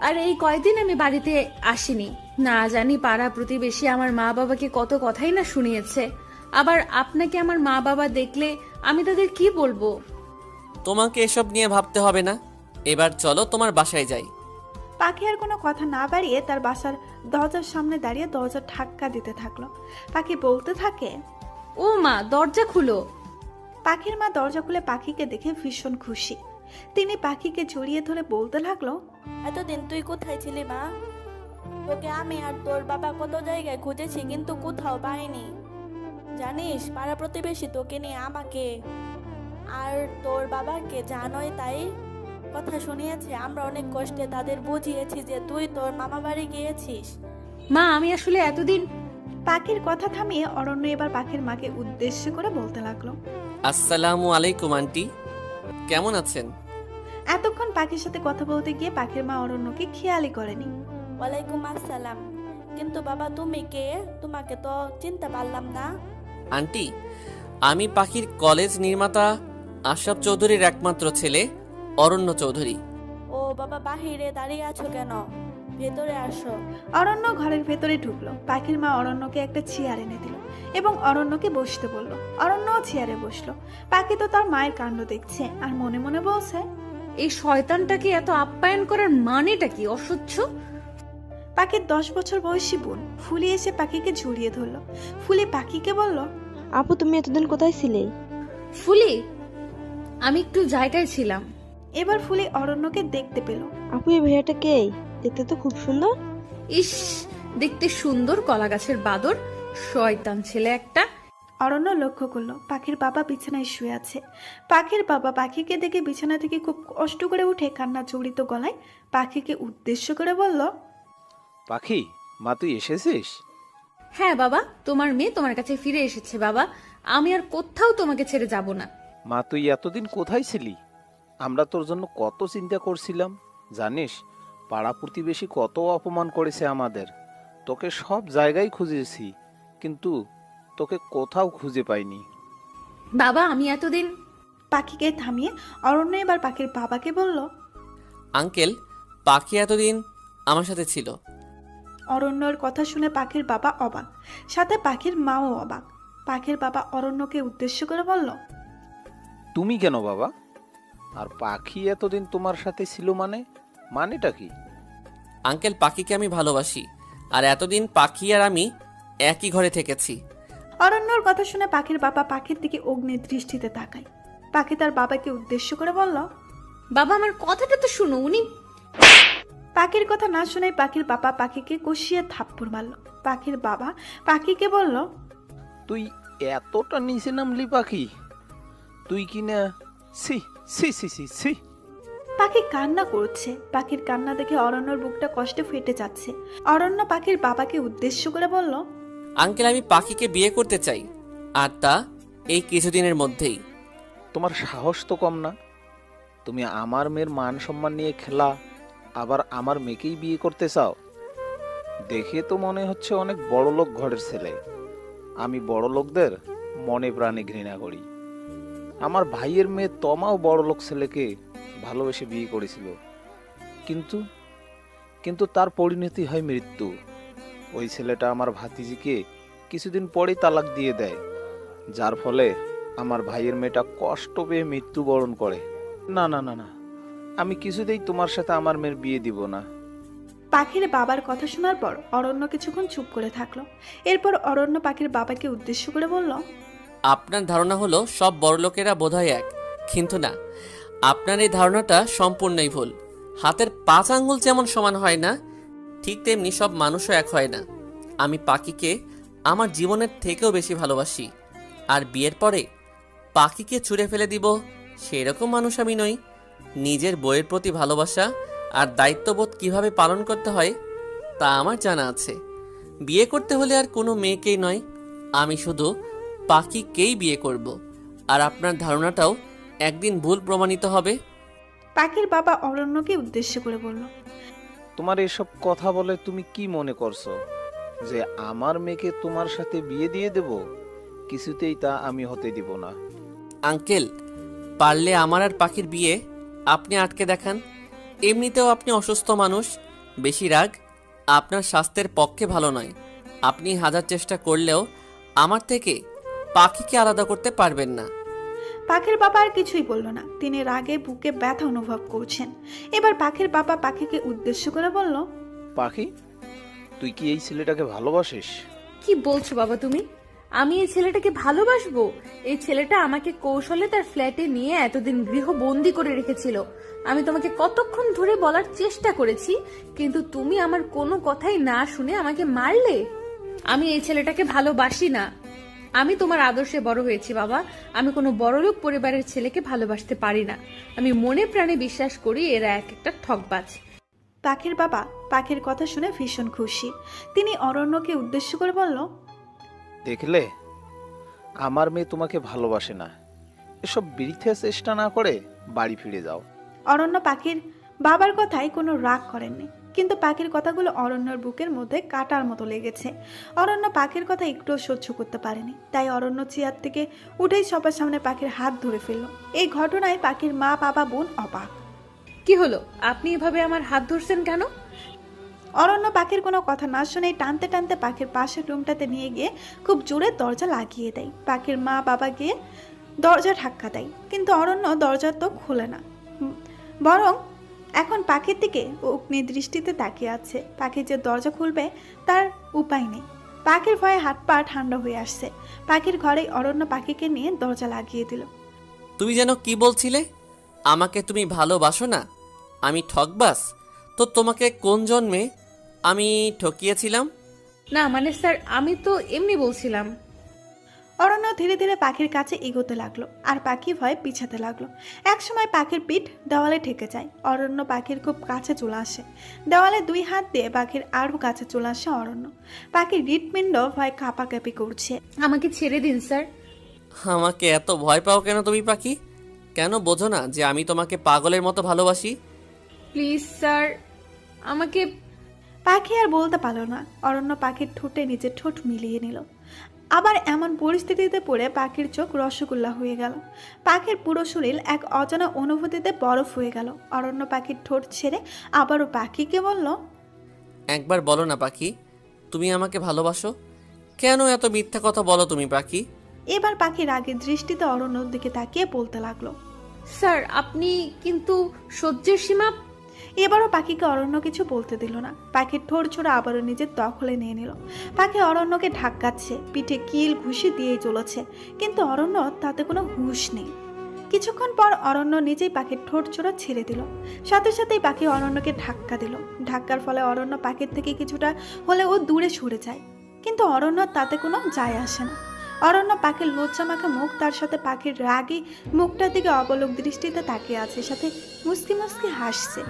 আর এই কয়দিন আমি বাড়িতে আসিনি, না জানি পাড়া প্রতিবেশী আমার মা বাবাকে কত কথাই না শুনিয়েছে। আবার আপনাকে আমার মা বাবা দেখলে আমি তাদের কি বলবো? তোমাকে এসব নিয়ে ভাবতে হবে না, এবার চলো তোমার বাসায় যাই। পাখি আর কোনো কথা না বাড়িয়ে তার বাসার দরজার সামনে দাঁড়িয়ে দরজা ধাক্কা দিতে থাকলো। পাখি বলতে থাকে, ও মা, দরজা খুলো। পাখির মা দরজা খুলে পাখিকে দেখে ভীষণ খুশি। তিনি পাখিকে জড়িয়ে ধরে বলতে লাগলো, এতদিন তুই কোথায় ছিলি মা? তোকে আমি আর তোর বাবা কত জায়গায় খুঁজেছি, কিন্তু কোথাও পাইনি। জানিস, পাড়া প্রতিবেশী তোকে নিয়ে আমাকে আর তোর বাবাকে জানোই তাই কথা শুনিয়েছে। আমরা অনেক কষ্টে তাদের বুঝিয়েছি যে তুই তোর মামা বাড়ি গিয়েছিস। মা, আমি আসলে এতদিন। পাখির কথা থামিয়ে অরণ্য এবার পাখির মাকে উদ্দেশ্য করে বলতে লাগলো, আসসালামু আলাইকুম আন্টি, কেমন আছেন? এতক্ষণ পাখির সাথে কথা বলতে গিয়ে পাখির মা অরণ্যকে খেয়ালই করেনি। ওয়ালাইকুম আসসালাম, কিন্তু বাবা তুমি কে? তোমাকে তো চিনতে পারলাম না। আন্টি, আমি পাখির কলেজ নির্মাতা আশরাফ চৌধুরীর একমাত্র ছেলে অরণ্য চৌধুরী। ও বাবা, বাহিরে দাঁড়িয়ে আছো কেন? ভেতরে আসো। অরণ্য ঘরের ভেতরে ঢুকলো। পাখির মা অরণ্যকে একটা চেয়ার এনে দিল এবং অরণ্যকে বসতে বলল। অরণ্যও চেয়ারে বসলো। পাখি তো তার মায়ের কাণ্ড দেখছে আর মনে মনে বলছে, এই শয়তানটাকে এত আপ্যায়ন করার মানেটা কি? অসহ্য। পাখির 10 বছর বয়সী বোন ফুলি এসে পাখিকে জড়িয়ে ধরলো। ফুলি পাখিকে বলল, আপু তুমি এতদিন কোথায় ছিলে? ফুলি, আমি একটু জায়গায় ছিলাম। এবার ফুলি অরণ্যকে দেখতে পেল। আপু এই ভাইয়াটা কে? দেখতে তো খুব সুন্দর। ইস, দেখতে সুন্দর, কলা গাছের বাদর, শয়তান ছেলে একটা। অরণ্য লক্ষ্য করলো পাখির বাবা বিছানায় শুয়ে আছে। পাখির বাবা পাখিকে দেখে বিছানা থেকে খুব কষ্ট করে উঠে কান্না জড়িত গলায় পাখিকে উদ্দেশ্য করে বলল, পাখি, মা তুই এসেছিস? হ্যাঁ বাবা, তোমার মেয়ে তোমার কাছে ফিরে এসেছে বাবা। আমি আর কোথাও তোমাকে ছেড়ে যাব না। মা তুই এতদিন কোথায় ছিলি? আমরা তোর জন্য কত চিন্তা করছিলাম জানিস। পাড়া প্রতিবেশী কত অপমান করেছে আমাদের। তোকে সব জায়গায় খুঁজেছি, কিন্তু তোকে কোথাও খুঁজে পাইনি। বাবা আমি এতদিন। পাখিকে থামিয়ে অরণ্য এবার পাখির বাবাকে বলল, আঙ্কেল, পাখি এতদিন আমার সাথে ছিল। অরণ্যর কথা শুনে পাখির বাবা অবাক, সাথে পাখির মাও অবাক। পাখির বাবা অরণ্যকে উদ্দেশ্য করে বলল, তুমি কেন বাবা? আর পাখি এতদিন তোমার সাথে ছিল মানেটা কি? আঙ্কেল, পাখিকে আমি ভালোবাসি, আর এতদিন পাখি আর আমি একই ঘরে থেকেছি। অরণ্যর কথা শুনে পাখির বাবা পাখির দিকে অগ্নি দৃষ্টিতে তাকায়। পাখি তার বাবাকে উদ্দেশ্য করে বলল, বাবা আমার কথাটা তো শুনো। উনি পাখির কথা না শুনে পাখির বাবা পাখিকে কষিয়ে থাপ্পড় মারল। পাখির বাবা পাখিকে বলল, তুই এতটা নিচে নামলি পাখি? তুই কি না? সি সি সি সি সি। পাখি কান্না করছে। পাখির কান্না দেখে অরণ্যর বুকটা কষ্টে ফেটে যাচ্ছে। অরণ্য পাখির বাবাকে উদ্দেশ্য করে বলল, আঙ্কেল, আমি পাখিকে বিয়ে করতে চাই, আর তা এই কিছুদিনের মধ্যেই। তোমার সাহস তো কম না। তুমি আমার মেয়ের মান সম্মান নিয়ে খেলা, আবার আমার মেয়েকেই বিয়ে করতে চাও? দেখে তো মনে হচ্ছে অনেক বড় লোক ঘরের ছেলে। আমি বড় লোকদের মনে প্রাণে ঘৃণা করি। আমার ভাইয়ের মেয়ে তমাও বড় লোক ছেলেকে ভালোবেসে বিয়ে করেছিল, কিন্তু তার পরিণতি হয় মৃত্যু। ওই ছেলেটা আমার ভাতিজিকে কিছুদিন পরেই তালাক দিয়ে দেয়, যার ফলে আমার ভাইয়ের মেয়েটা কষ্ট পেয়ে মৃত্যুবরণ করে। না না না না, আমি কিছুতেই তোমার সাথে আমার মেয়ের বিয়ে দিব না। পাখির বাবার কথা শোনার পর অরণ্য কিছুক্ষণ চুপ করে থাকলো। এরপর অরণ্য পাখির বাবাকে উদ্দেশ্য করে বলল, আপনার ধারণা হলো সব বড়লোকেরা বোধহয় এক, কিন্তু না, আপনার এই ধারণাটা সম্পূর্ণই ভুল। হাতের 5 আঙ্গুল যেমন সমান হয় না, ঠিক তেমনি সব মানুষও এক হয় না। আমি পাখিকে আমার জীবনের থেকেও বেশি ভালোবাসি, আর বিয়ের পরে পাখিকে ছুঁড়ে ফেলে দিব সেরকম মানুষ আমি নই। নিজের বইয়ের প্রতি ভালোবাসা আর দায়িত্ববোধ কিভাবে পালন করতে হয় তা আমার জানা আছে। বিয়ে করতে হলে আর কোনো মেয়েকেই নয়, আমি শুধু পাখিকেই বিয়ে করব। আর আপনার ধারণাটাও একদিন ভুল প্রমাণিত হবে। পাখির বাবা অরণ্যকে উদ্দেশ্য করে বলল, তোমার এসব কথা বলে তুমি কি মনে করছো যে আমার মেয়েকে তোমার সাথে বিয়ে দিয়ে দেব? কিছুতেই তা আমি হতে দিব না। আঙ্কেল, পারলে আমার আর পাখির বিয়ে আপনি আটকে দেখান। এমনিতেও আপনি অসুস্থ মানুষ, বেশি রাগ আপনার স্বাস্থ্যের পক্ষে ভালো নয়। আপনি হাজার চেষ্টা করলেও আমার থেকে পাখিকে আলাদা করতে পারবেন না। পাখির বাবা আর কিছুই বলল না, তিনি রাগে বুকে ব্যথা অনুভব করছেন। এবার পাখির বাবা পাখিকে উদ্দেশ্য করে বলল, পাখি, তুই কি এই ছেলেটাকে ভালোবাসিস? কি বলছো বাবা তুমি? আমি এই ছেলেটাকে ভালোবাসবো? এই ছেলেটা আমাকে কৌশলে তার ফ্ল্যাটে নিয়ে এতদিন গৃহবন্দী করে রেখেছিল। আমি তোমাকে কতক্ষণ ধরে বলার চেষ্টা করেছি, কিন্তু তুমি আমার কোনো কথাই না শুনে আমাকে মারলে। আমি এই ছেলেটাকে ভালোবাসি না। আমি তোমার আদর্শে বড় হয়েছি বাবা। আমি কোনো বড়লোক পরিবারের ছেলেকে ভালোবাসতে পারি না। আমি মনে প্রাণে বিশ্বাস করি এরা এক একটা ঠকবাজ। পাখির বাবা পাখির কথা শুনে ভীষণ খুশি। তিনি অরণ্যকে উদ্দেশ্য করে বলল, দেখলে, আমার মেয়ে তোমাকে ভালোবাসে না। এসব বৃথা চেষ্টা না করে বাড়ি ফিরে যাও। অরণ্য পাখির বাবার কথায় কোনো রাগ করেননি, কিন্তু পাখির কথাগুলো অরণ্যর বুকের মধ্যে কাটার মতো লেগেছে। অরণ্য পাখির কথা একটুও সহ্য করতে পারেনি, তাই অরণ্য চেয়ার থেকে উঠেই সবার সামনে পাখির হাত ধরে ফেলল। এই ঘটনায় পাখির মা, বাবা, বোন অবাক। কি হলো? আপনি এভাবে আমার হাত ধরছেন কেন? অরণ্য পাখির কোনো কথা না শুনেই টানতে টানতে পাখির পাশের রুমটাতে নিয়ে গিয়ে খুব জোরে দরজা লাগিয়ে দেয়। পাখির মা, বাবা গিয়ে দরজা ধাক্কা দেয়, কিন্তু অরণ্য দরজা তো খুলে না, বরং এখন পাখির দিকে অগ্নি দৃষ্টিতে তাকিয়ে আছে। পাখি যে দরজা খুলবে তার উপায় নেই। পাখির ভয়ে হাত পা ঠান্ডা হয়ে আসছে। পাখির ঘরেই অরণ্য পাখিকে নিয়ে দরজা লাগিয়ে দিল। তুমি যেন কি বলছিলে? আমাকে তুমি ভালোবাসো না? আমি ঠকবাজ? তো তোমাকে কোন জন্মে আমি ঠকিয়েছিলাম? না মানে স্যার, আমি তো এমনি বলছিলাম। অরণ্য ধীরে ধীরে পাখির কাছে এগোতে লাগলো, আর পাখি ভয়ে পিছাতে লাগলো। একসময় পাখির পিঠ দেওয়ালে ঠেকে যায়। অরণ্য পাখির খুব কাছে চলে আসে। দেওয়ালে দুই হাত দিয়ে পাখির আরও কাছে চলে আসে অরণ্য। পাখির হৃৎপিণ্ড ভয় কাঁপাকাঁপি করছে। আমাকে ছেড়ে দিন স্যার। আমাকে এত ভয় পাও কেন তুমি পাখি? কেন বোঝো না যে আমি তোমাকে পাগলের মতো ভালোবাসি? প্লিজ স্যার, আমাকে। পাখি আর বলতে পারল না। অরণ্য পাখির ঠোঁটে নিজের ঠোঁট মিলিয়ে নিল। আবার এমন পরিস্থিতিতে পড়ে পাখির চোখ রসগোল্লা হয়ে গেল। পাখির পুরো শরীর এক অজানা অনুভূতিতে বরফ হয়ে গেল। অরণ্য পাখির ঠোঁট ছেড়ে আবারও পাখিকে বলল, একবার বলো না পাখি, তুমি আমাকে ভালোবাসো? কেন এত মিথ্যা কথা বলো তুমি পাখি? এবার পাখি রাগের দৃষ্টিতে অরণ্যর দিকে তাকিয়ে বলতে লাগলো, স্যার আপনি কিন্তু সহ্যের সীমা। এবারও পাখিকে অরণ্য কিছু বলতে দিল না। পাখির ঠোঁট ছোড়া আবারও নিজের দখলে নিয়ে নিল। পাখি অরণ্যকে ধাক্কাচ্ছে, পিঠে কিল ঘুষি দিয়েই চলেছে, কিন্তু অরণ্য তাতে কোনো হুঁশ নেই। কিছুক্ষণ পর অরণ্য নিজেই পাখির ঠোঁট ছোড়া ছেড়ে দিল। সাথে সাথেই পাখি অরণ্যকে ধাক্কা দিল। ধাক্কার ফলে অরণ্য পাখির থেকে কিছুটা হলে ও দূরে সরে যায়, কিন্তু অরণ্য তাতে কোনো যায় আসে না। অরণ্য পাখির লজ্জা মাখা মুখ, তার সাথে পাখির রাগী মুখটার দিকে অবলোক দৃষ্টিতে তাকিয়ে আছে, সাথে মুস্কি মুস্কি হাসছে।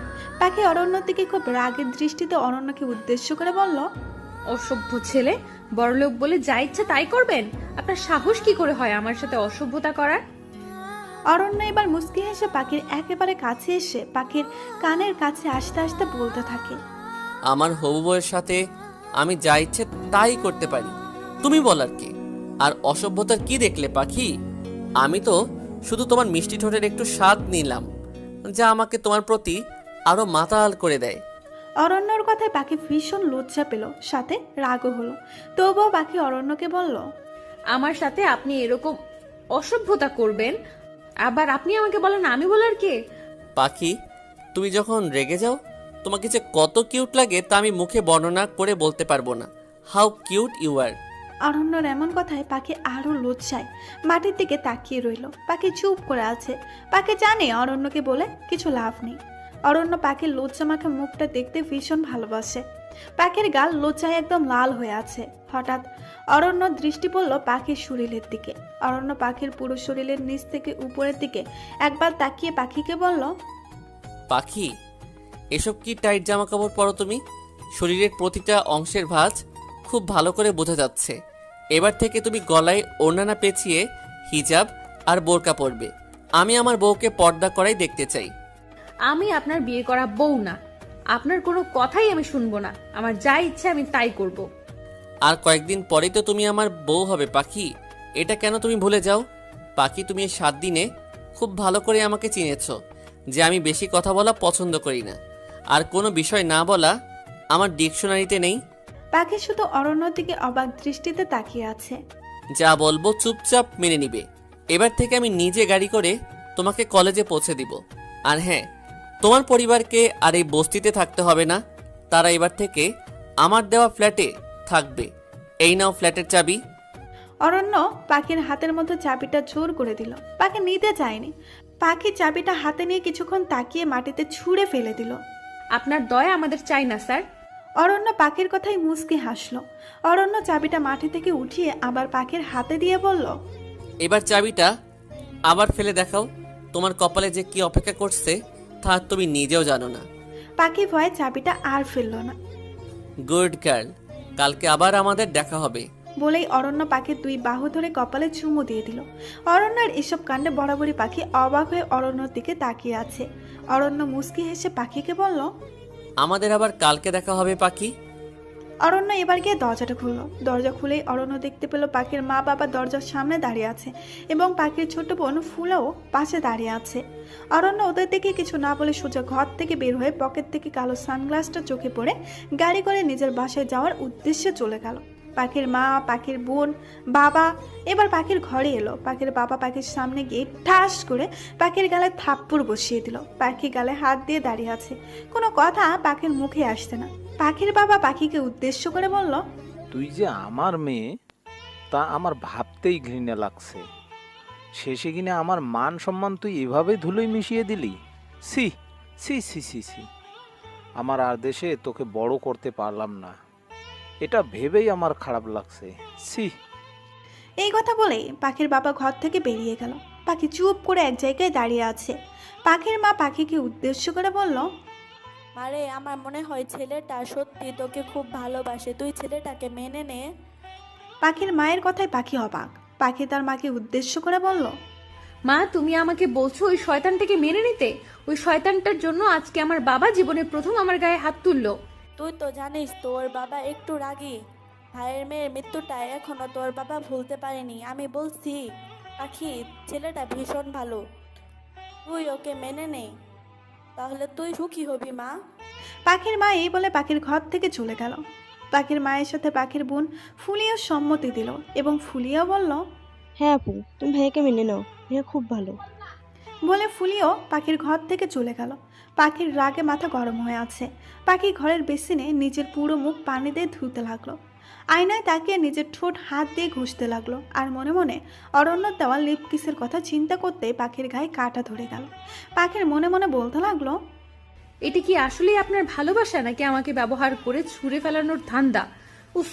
পাখি অরণ্যর দিকে খুব রাগের দৃষ্টিতে অরণ্যকে উদ্দেশ্য করে বলল, অসভ্য ছেলে, বড়লোক বলে যা ইচ্ছা তাই করবেন? আপনার সাহস কি করে হয় আমার সাথে অসভ্যতা করার? অরণ্য এবার মুস্কি হেসে পাখির একেবারে কাছে এসে পাখির কানের কাছে আসতে আসতে বলতে থাকে, আমার হবু বউয়ের সাথে আমি যা ইচ্ছে তাই করতে পারি, তুমি বলার কি? আর অসভ্যতার কি দেখলে পাখি? আমি তো শুধু তোমার মিষ্টি ঠোঁটের একটু স্বাদ নিলাম, যা আমাকে তোমার প্রতি আরো মাতাল করে দেয়। অরণ্যর কথায় পাখি ভীষণ লজ্জা পেল, সাথে রাগও হলো। তবুও পাখি অরণ্যকে বলল, আমার সাথে আপনি এরকম অসভ্যতা করবেন, আবার আপনি আমাকে বলেন আমি বলার কে? পাখি, তুমি যখন রেগে যাও তোমাকে যে কত কিউট লাগে তা আমি মুখে বর্ণনা করে বলতে পারবো না। How cute you are. অরণ্যর এমন কথায় পাখি আরো লজ্জায় মাটির দিকে তাকিয়ে রইল। পাখি চুপ করে আছে। পাখি জানে অরণ্যকে বলে কিছু লাভ নেই। অরণ্য পাখির লজ্জা মাখা মুখটা দেখতে ভীষণ ভালোবাসে। পাখির গাল লোচায় একদম লাল হয়ে আছে। হঠাৎ অরণ্য দৃষ্টি পড়ল পাখির শরীরের দিকে। অরণ্য পাখির পুরো শরীরের নিচ থেকে উপরের দিকে একবার তাকিয়ে পাখিকে বলল, পাখি, এসব কি টাইট জামা কাপড় পরো তুমি? শরীরের প্রতিটা অংশের ভাঁজ খুব ভালো করে বোঝা যাচ্ছে। এবার থেকে তুমি গলায় ওড়না পেঁচিয়ে হিজাব আর বোরকা পরবে। আমি আমার বউকে পর্দা করাই দেখতে চাই। আমি আপনার বিয়ে করা বউ না, আপনার কোনো কথাই আমি শুনবো না। আমার যা ইচ্ছে আমি তাই করব। আর কয়েকদিন পরেই তো তুমি আমার বউ হবে পাখি, এটা কেন তুমি ভুলে যাও? পাখি, তুমি এই 7 দিনে খুব ভালো করে আমাকে চিনেছো যে আমি বেশি কথা বলা পছন্দ করি না, আর কোনো বিষয় না বলা আমার ডিকশনারিতে নেই। পাখি শুধু অরণ্যর দিকে অবাক দৃষ্টিতে তাকিয়ে আছে। যা বলবো চুপচাপ মেনে নিবে। এবার থেকে আমি নিজে গাড়ি করে তোমাকে কলেজে পৌঁছে দিব। আর হ্যাঁ, তোমার পরিবারকে আর এই বস্তিতে থাকতে হবে না, তারা এবার থেকে আমার দেওয়া ফ্ল্যাটে থাকবে। এই নাও ফ্ল্যাটের চাবি। অরণ্য পাখির হাতের মধ্যে চাবিটা জোর করে দিল। পাখি নিতে চায়নি। পাখি চাবিটা হাতে নিয়ে কিছুক্ষণ তাকিয়ে মাটিতে ছুঁড়ে ফেলে দিল। আপনার দয়া আমাদের চাই না স্যার। অরণ্য পাখির কথাই মুচকি হাসলো। অরণ্য চাবিটা মাটি থেকে উঠিয়ে আবার পাখির হাতে দিয়ে বলল, এবার চাবিটা আবার ফেলে দেখাও। তোমার কপালে যে কি অপেক্ষা করছে তা তুমি নিজেও জানো না। পাখি ভয়ে চাবিটা আর ফেলল না। গুড গার্ল, কালকে আবার আমাদের দেখা হবে। বলেই অরণ্য পাখির 2 বাহু ধরে কপালে চুমু দিয়ে দিল। অরণ্যের এসব কাণ্ডে বরাবরই পাখি অবাক হয়ে অরণ্যর দিকে তাকিয়ে আছে। অরণ্য মুচকি হেসে পাখিকে বলল, আমাদের আবার কালকে দেখা হবে পাখি। অরণ্য এবার গিয়ে দরজাটা খুলল। দরজা খুলেই অরণ্য দেখতে পেল পাখির মা বাবা দরজার সামনে দাঁড়িয়ে আছে এবং পাখির ছোট বোন ফুলাও পাশে দাঁড়িয়ে আছে। অরণ্য ওদের দেখে কিছু না বলে সোজা ঘর থেকে বের হয়ে পকেট থেকে কালো সানগ্লাসটা চোখে পড়ে গাড়ি করে নিজের বাসায় যাওয়ার উদ্দেশ্যে চলে গেল। পাখির মা, পাখির বোন, বাবা এবার পাখির ঘরে এলো। পাখির বাবা পাখির সামনে গিয়ে ঠাস করে পাখির গালে থাপ্পড় বসিয়ে দিল। পাখি গালে হাত দিয়ে দাঁড়িয়ে আছে, কোনো কথা পাখির মুখে আসছে না। পাখির বাবা পাখিকে উদ্দেশ্য করে বলল, তুই যে আমার মেয়ে তা আমার ভাবতেই ঘৃণা লাগছে। শেষে কিনে আমার মান সম্মান তুই এভাবে ধুলোয় মিশিয়ে দিলি। সি সি সি সি সি, আমার আর দেশে তোকে বড় করতে পারলাম না, এটা ভেবেই আমার খারাপ লাগছে। সি। এই কথা বলে পাখির বাবা ঘর থেকে বেরিয়ে গেল। পাখি চুপ করে এক জায়গায় দাঁড়িয়ে আছে। পাখির মা পাখিকে উদ্দেশ্য করে বলল, মারে, আমার মনে হয় ছেলেটা সত্যি তোকে খুব ভালোবাসে, তুই ছেলেটাকে মেনে নে। পাখির মায়ের কথায় পাখি অবাক। পাখি তার মাকে উদ্দেশ্য করে বলল, মা, তুমি আমাকে বলছো ওই শয়তানটাকে মেনে নিতে? ওই শয়তানটার জন্য আজকে আমার বাবা জীবনে প্রথম আমার গায়ে হাত তুললো। তুই তো জানিস তোর বাবা একটু রাগী। ভাইয়ের মেয়ের মৃত্যুটা এখনো তোর বাবা ভুলতে পারেনি। আমি বলছি পাখি, ছেলেটা ভীষণ ভালো, তুই ওকে মেনে নে, তাহলে তুই সুখী হবি মা। পাখির মা এই বলে পাখির ঘর থেকে চলে গেল। পাখির মায়ের সাথে পাখির বোন ফুলিও সম্মতি দিল এবং ফুলিও বলল, হ্যাঁ আপু, তুমি ভাইয়াকে মেনে নাও, ভাইয়া খুব ভালো। বলে ফুলিও পাখির ঘর থেকে চলে গেল। পাখির রাগে মাথা গরম হয়ে আছে। পাখি ঘরের বেসিনে নিজের পুরো মুখ পানি দিয়ে ধুতে লাগলো। আয়নায় তাকিয়ে নিজের ঠোঁট হাত দিয়ে ঘষতে লাগলো। আর মনে মনে অরণ্যর দেওয়া লিপ কিসের কথা চিন্তা করতে পাখির গায়ে কাঁটা ধরে গেল। পাখির মনে মনে বলতে লাগলো, এটি কি আসলেই আপনার ভালোবাসা নাকি আমাকে ব্যবহার করে ছুঁড়ে ফেলানোর ধান্দা? উফ,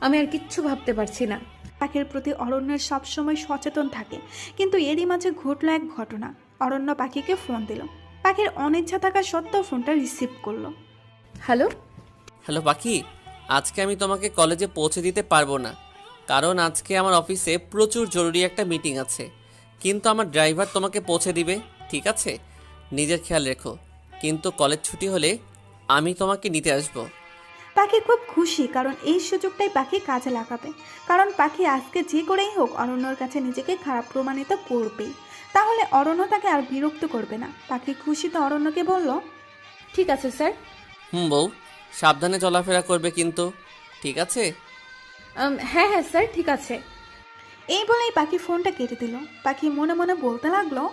আমি আর কিচ্ছু ভাবতে পারছি না। পাখির প্রতি অরণ্যের সবসময় সচেতন থাকে, কিন্তু এরই মাঝে ঘটল এক ঘটনা। অরণ্য পাখিকে ফোন দিল। পাখির অনিচ্ছা থাকা সত্ত্বেও ফোনটা রিসিভ করলো। হ্যালো হ্যালো পাখি, আজকে আমি তোমাকে কলেজে পৌঁছে দিতে পারবো না, কারণ আজকে আমার অফিসে প্রচুর জরুরি একটা মিটিং আছে। কিন্তু আমার ড্রাইভার তোমাকে পৌঁছে দিবে, ঠিক আছে? নিজের খেয়াল রেখো, কিন্তু কলেজ ছুটি হলে আমি তোমাকে নিতে আসবো। পাখি খুব খুশি, কারণ এই সুযোগটাই পাখি কাজে লাগাবে। কারণ পাখি আজকে যে করেই হোক অরণ্যর কাছে নিজেকে খারাপ প্রমাণিত করবেই, তাহলে অরণ্য তাকে আর বিরক্ত করবে না। পাখি খুশিতে অরণ্যকে বলল, ঠিক আছে স্যার। বউ, সাবধানে চলাফেরা করবে কিন্তু, ঠিক আছে? হ্যাঁ হ্যাঁ স্যার, ঠিক আছে। এই বলেই পাখি ফোনটা কেটে দিল। পাখি মনে মনে বলতে লাগলো,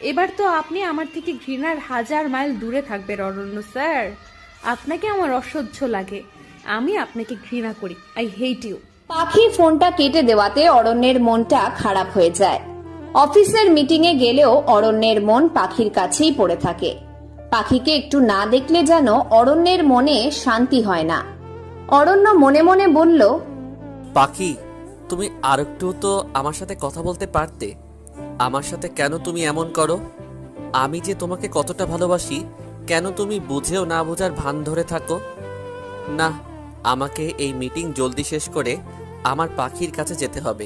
এবার তো আপনি আমার থেকে ঘৃণার 1000 মাইল দূরে থাকবেন অরণ্য স্যার। আপনাকে আমার অসহ্য লাগে, আমি আপনাকে ঘৃণা করি। I hate you. পাখি ফোনটা কেটে দেওয়াতে অরণ্যের মনটা খারাপ হয়ে যায়। অফিসের মিটিংয়ে গেলেও অরণ্যের মন পাখির কাছেই পড়ে থাকে। পাখিকে একটু না দেখলে যেন অরণ্যের মনে শান্তি হয় না। অরণ্য মনে মনে বলল, পাখি, তুমি আরেকটু তো আমার সাথে কথা বলতে পারতে। আমার সাথে কেন তুমি এমন করো? আমি যে তোমাকে কতটা ভালোবাসি, কেন তুমি বুঝেও না বোঝার ভান ধরে থাকো? না, আমাকে এই মিটিং জলদি শেষ করে আমার পাখির কাছে যেতে হবে।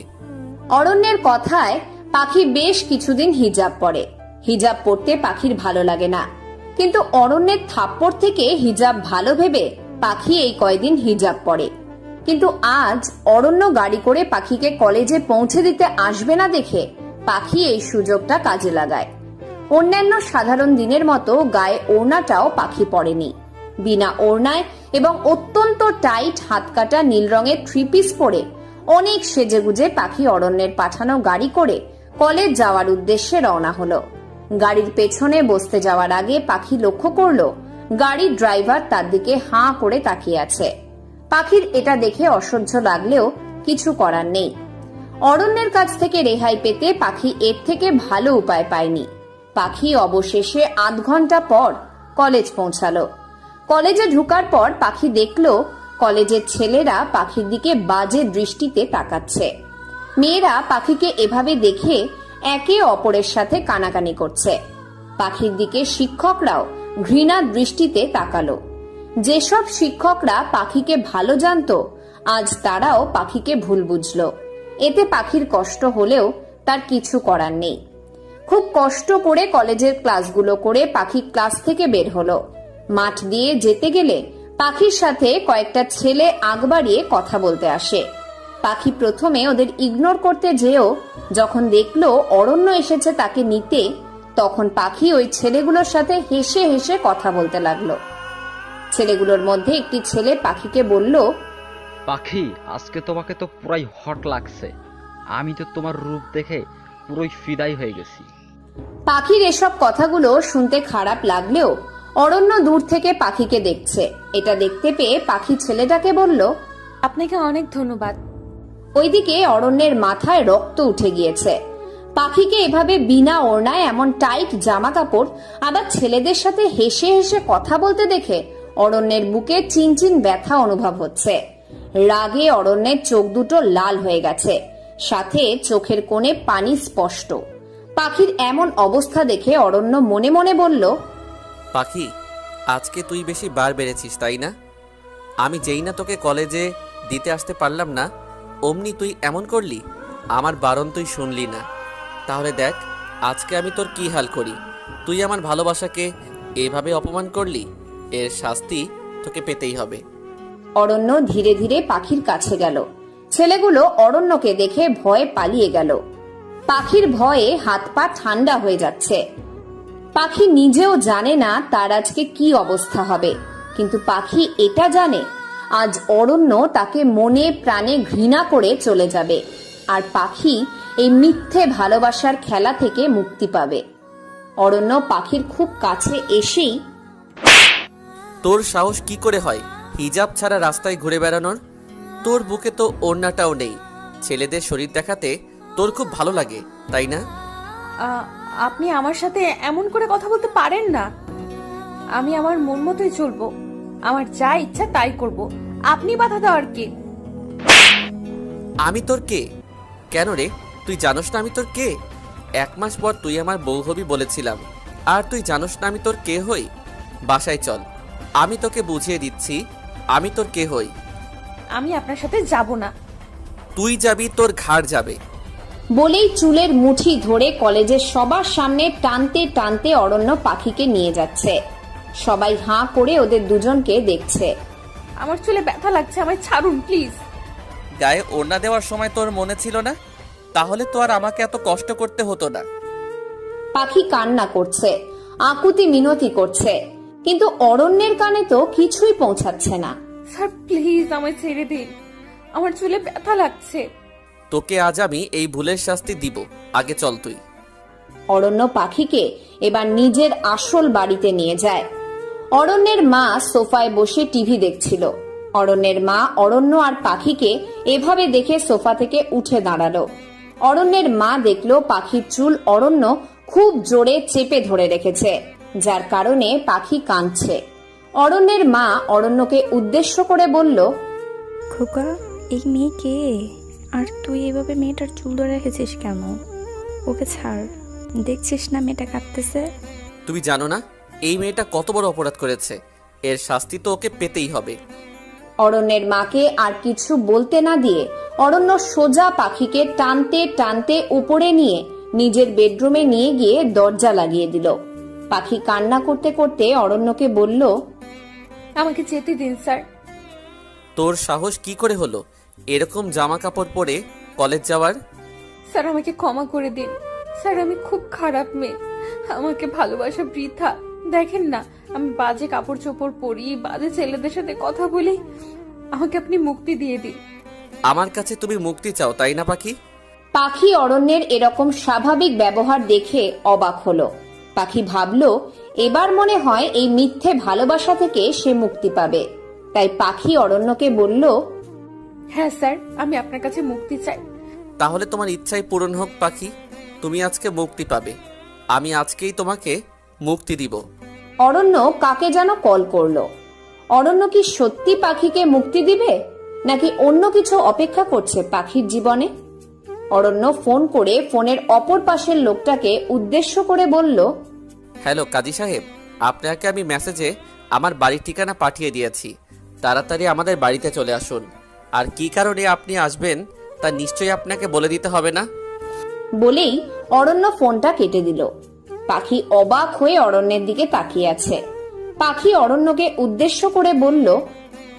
অরণ্যের কথায় পাখি বেশ কিছুদিন হিজাব পরে। হিজাব পরতে পাখির ভালো লাগে না, কিন্তু অরণ্যের থাপ্পড় থেকে হিজাব ভালো ভেবে পাখি এই কয়দিন হিজাব পরে। কিন্তু আজ অরণ্য গাড়ি করে পাখিকে কলেজে পৌঁছে দিতে আসবে না দেখে পাখি এই সুযোগটা কাজে লাগায়। অন্যান্য সাধারণ দিনের মতো গায়ে ওড়নাটাও পাখি পরেনি। বিনা ওড়নায় এবং অত্যন্ত টাইট হাতকাটা নীল রঙের 3 পিস পরে অনেক সেজেগুজে পাখি অরণ্যের পাঠানো গাড়ি করে কলেজ যাওয়ার উদ্দেশ্যে রওনা হলো। গাড়ির পেছনে বসতে যাওয়ার আগে পাখি লক্ষ্য করলো গাড়ির ড্রাইভার তার দিকে হাঁ করে তাকিয়ে আছে। পাখির এটা দেখে অসহ্য লাগলেও কিছু করার নেই। অরণ্যের কাছ থেকে রেহাই পেতে পাখি এর থেকে ভালো উপায় পায়নি। পাখি অবশেষে আধ ঘন্টা পর কলেজ পৌঁছালো। কলেজে ঢুকার পর পাখি দেখলো কলেজের ছেলেরা পাখির দিকে বাজে দৃষ্টিতে তাকাচ্ছে। মেয়েরা পাখিকে এভাবে দেখে একে অপরের সাথে কানাকানি করছে। পাখির দিকে শিক্ষকরাও ঘৃণা দৃষ্টিতে তাকালো। যেসব শিক্ষকরা পাখিকে ভালো জানতো, আজ তারাও পাখিকে ভুল বুঝলো। এতে পাখির কষ্ট হলেও তার কিছু করার নেই। খুব কষ্ট করে কলেজের ক্লাসগুলো করে পাখি ক্লাস থেকে বের হলো। মাঠ দিয়ে যেতে গেলে পাখির সাথে কয়েকটা ছেলে আগ বাড়িয়ে কথা বলতে আসে। পাখি প্রথমে ওদের ইগনোর করতে যেও যখন দেখলো অরণ্য এসেছে তাকে নিতে, তখন পাখি ওই ছেলেগুলোর সাথে হেসে হেসে কথা বলতে লাগলো। ছেলেগুলোর মধ্যে একটি ছেলে পাখিকে বলল, পাখি, আজকে তোমাকে তো পুরাই হট লাগছে। আমি তো তোমার রূপ দেখে পুরোই ফিদাই হয়ে গেছি। পাখির এসব কথাগুলো শুনতে খারাপ লাগলেও অরণ্য দূর থেকে পাখিকে দেখছে। এটা দেখতে পেয়ে পাখি ছেলেটাকে বলল, আপনাকে অনেক ধন্যবাদ। ওইদিকে অরণ্যের মাথায় রক্ত উঠে গিয়েছে। পাখিকে এভাবে বিনা ওড়নায় এমন টাইট জামা কাপড় আবার ছেলেদের সাথে হেসে হেসে কথা বলতে দেখে অরণ্যের বুকে চিনচিন ব্যথা অনুভব হচ্ছে। রাগে অরণ্যের চোখ দুটো লাল হয়ে গেছে, সাথে চোখের কোণে পানি স্পষ্ট। পাখির এমন অবস্থা দেখে অরণ্য মনে মনে বলল, পাখি, আজকে তুই বেশি বার বেড়েছিস, তাই না? আমি যেই না তোকে কলেজে দিতে আসতে পারলাম না, অমনি তুই এমন করলি। আমার বারণ তুই শুনলি না। তাহলে দেখ আজকে আমি তোর কি হাল করি। তুই আমার ভালোবাসাকে এভাবে অপমান করলি, এর শাস্তি তোকে পেতেই হবে। অরণ্য ধীরে ধীরে পাখির কাছে গেল। ছেলেগুলো অরণ্যকে দেখে ভয়ে পালিয়ে গেল। পাখির ভয়ে হাত পা ঠান্ডা হয়ে যাচ্ছে। পাখি নিজেও জানে না তার আজকে কি অবস্থা হবে, কিন্তু পাখি এটা জানে আজ অরণ্য তাকে মনে প্রাণে ঘৃণা করে চলে যাবে, আর পাখি এই মিথ্যে ভালোবাসার খেলা থেকে মুক্তি পাবে। অরণ্য পাখির খুব কাছে এসেই, তোর সাহস কি করে হয় হিজাব ছাড়া রাস্তায় ঘুরে বেড়ানোর? তোর বুকে তো ওড়নাটাও নেই। ছেলেদের শরীর দেখাতে তোর খুব ভালো লাগে, তাই না? আপনি আমার সাথে এমন করে কথা বলতে পারেন না। আমি আমার মন মতোই চলবো, আমার যা ইচ্ছা তাই করব। আপনি বাধা দেওয়ার কে? আমি তোর কে? কেন রে, তুই জানোস না আমি তোর কে? 1 মাস পর তুই আমার বউ হবি বলেছিলাম, আর তুই জানোস না আমি তোর কে হই? বাসায় চল, আমি তোকে বুঝিয়ে দিচ্ছি আমি তোর কে হই। আমি আপনার সাথে যাব না। তুই যাবি, তোর ঘাড় যাবে। বলেই চুলের মুঠি ধরে কলেজের সবার সামনে টানতে টানতে অরণ্য পাখিকে নিয়ে যাচ্ছে। সবাই হাঁ করে ওদের দুজনকে দেখছে। আমার চুলে ব্যথা লাগছে, আমায় ছাড়ুন প্লিজ। গায়ে ওড়না দেওয়ার সময় তোর মনে ছিল না? তাহলে তো আর আমাকে এত কষ্ট করতে হতো না। পাখি কান্না করছে, আকুতি মিনতি করছে, কিন্তু অরণ্যের কানে তো কিছুই পৌঁছাচ্ছে না। স্যার প্লিজ আমায় ছেড়ে দিন, আমার চুলে ব্যথা লাগছে। তোকে আজ আমি এই ভুলের শাস্তি দিব, আগে চল তুই। অরণ্য পাখিকে এবার নিজের আসল বাড়িতে নিয়ে যায়। অরণ্যের মা সোফায় বসে টিভি দেখছিল। অরণ্যের মা অরণ্য আর পাখিকে এভাবে দেখে সোফা থেকে উঠে দাঁড়ালো। অরণ্যের মা দেখলো পাখির চুল অরণ্য খুব জোরে চেপে ধরে রেখেছে। যার কারণে পাখি কাঁদছে। অরণ্যের মা অরণ্যকে উদ্দেশ্য করে বলল, খোকা, এই মেয়ে কে? আর তুই এভাবে মেয়েটার চুল ধরে রেখেছিস কেন? ওকে ছাড়, দেখছিস না মেয়েটা কাঁদতেছে। তুমি জানো না এই মেয়েটা কত বড় অপরাধ করেছে, এর শাস্তি তো ওকে পেতেই হবে। অরণ্যের মাকে আর কিছু বলতে না দিয়ে অরণ্য সোজা পাখিকে টানতে টানতে উপরে নিয়ে নিজের বেডরুমে নিয়ে গিয়ে দরজা লাগিয়ে দিল। পাখি কান্না করতে করতে অরণ্যকে বলল, আমাকে যেতে দিন স্যার। তোর সাহস কি করে হলো এরকম জামা কাপড় পরে কলেজ যাওয়ার? স্যার আমাকে ক্ষমা করে দিন স্যার, আমি খুব খারাপ মেয়ে, আমাকে ভালোবাসা বৃথা। দেখেন না আমি বাজে কাপড় চোপড় পরি, বাজে ছেলেদের সাথে কথা বলি, আমাকে আপনি মুক্তি দিয়ে দিন। আমার কাছে তুমি মুক্তি চাও তাই না পাখি? পাখি অরণ্যের এরকম স্বাভাবিক ব্যবহার দেখে অবাক হলো। পাখি ভাবল এবার মনে হয় এই মিথ্যে ভালোবাসা থেকে সে মুক্তি পাবে। তাই পাখি অরণ্যকে বলল, হ্যাঁ স্যার, আমি আপনার কাছে মুক্তি চাই। তাহলে তোমার ইচ্ছাই পূরণ হোক পাখি, তুমি আজকে মুক্তি পাবে। আমি আজকেই তোমাকে মুক্তি দিব। অরণ্য কাকে যেন কল করলো। অরণ্য কি সত্যি পাখিকে মুক্তি দিবে, নাকি অন্য কিছু অপেক্ষা করছে পাখির জীবনে? অরণ্য ফোন করে ফোনের অপর পাশের লোকটাকে উদ্দেশ্য করে বলল, হ্যালো কাজী সাহেব, আপনাকে আমি মেসেজে আমার বাড়ির ঠিকানা পাঠিয়ে দিয়েছি, তাড়াতাড়ি আমাদের বাড়িতে চলে আসুন। আর কি কারণে আপনি আসবেন তা নিশ্চয়ই আপনাকে বলে দিতে হবে না। বলেই অরণ্য ফোনটা কেটে দিল। পাখি অবাক হয়ে অরণ্যের দিকে তাকিয়ে আছে। পাখি অরণ্যকে উদ্দেশ্য করে বলল,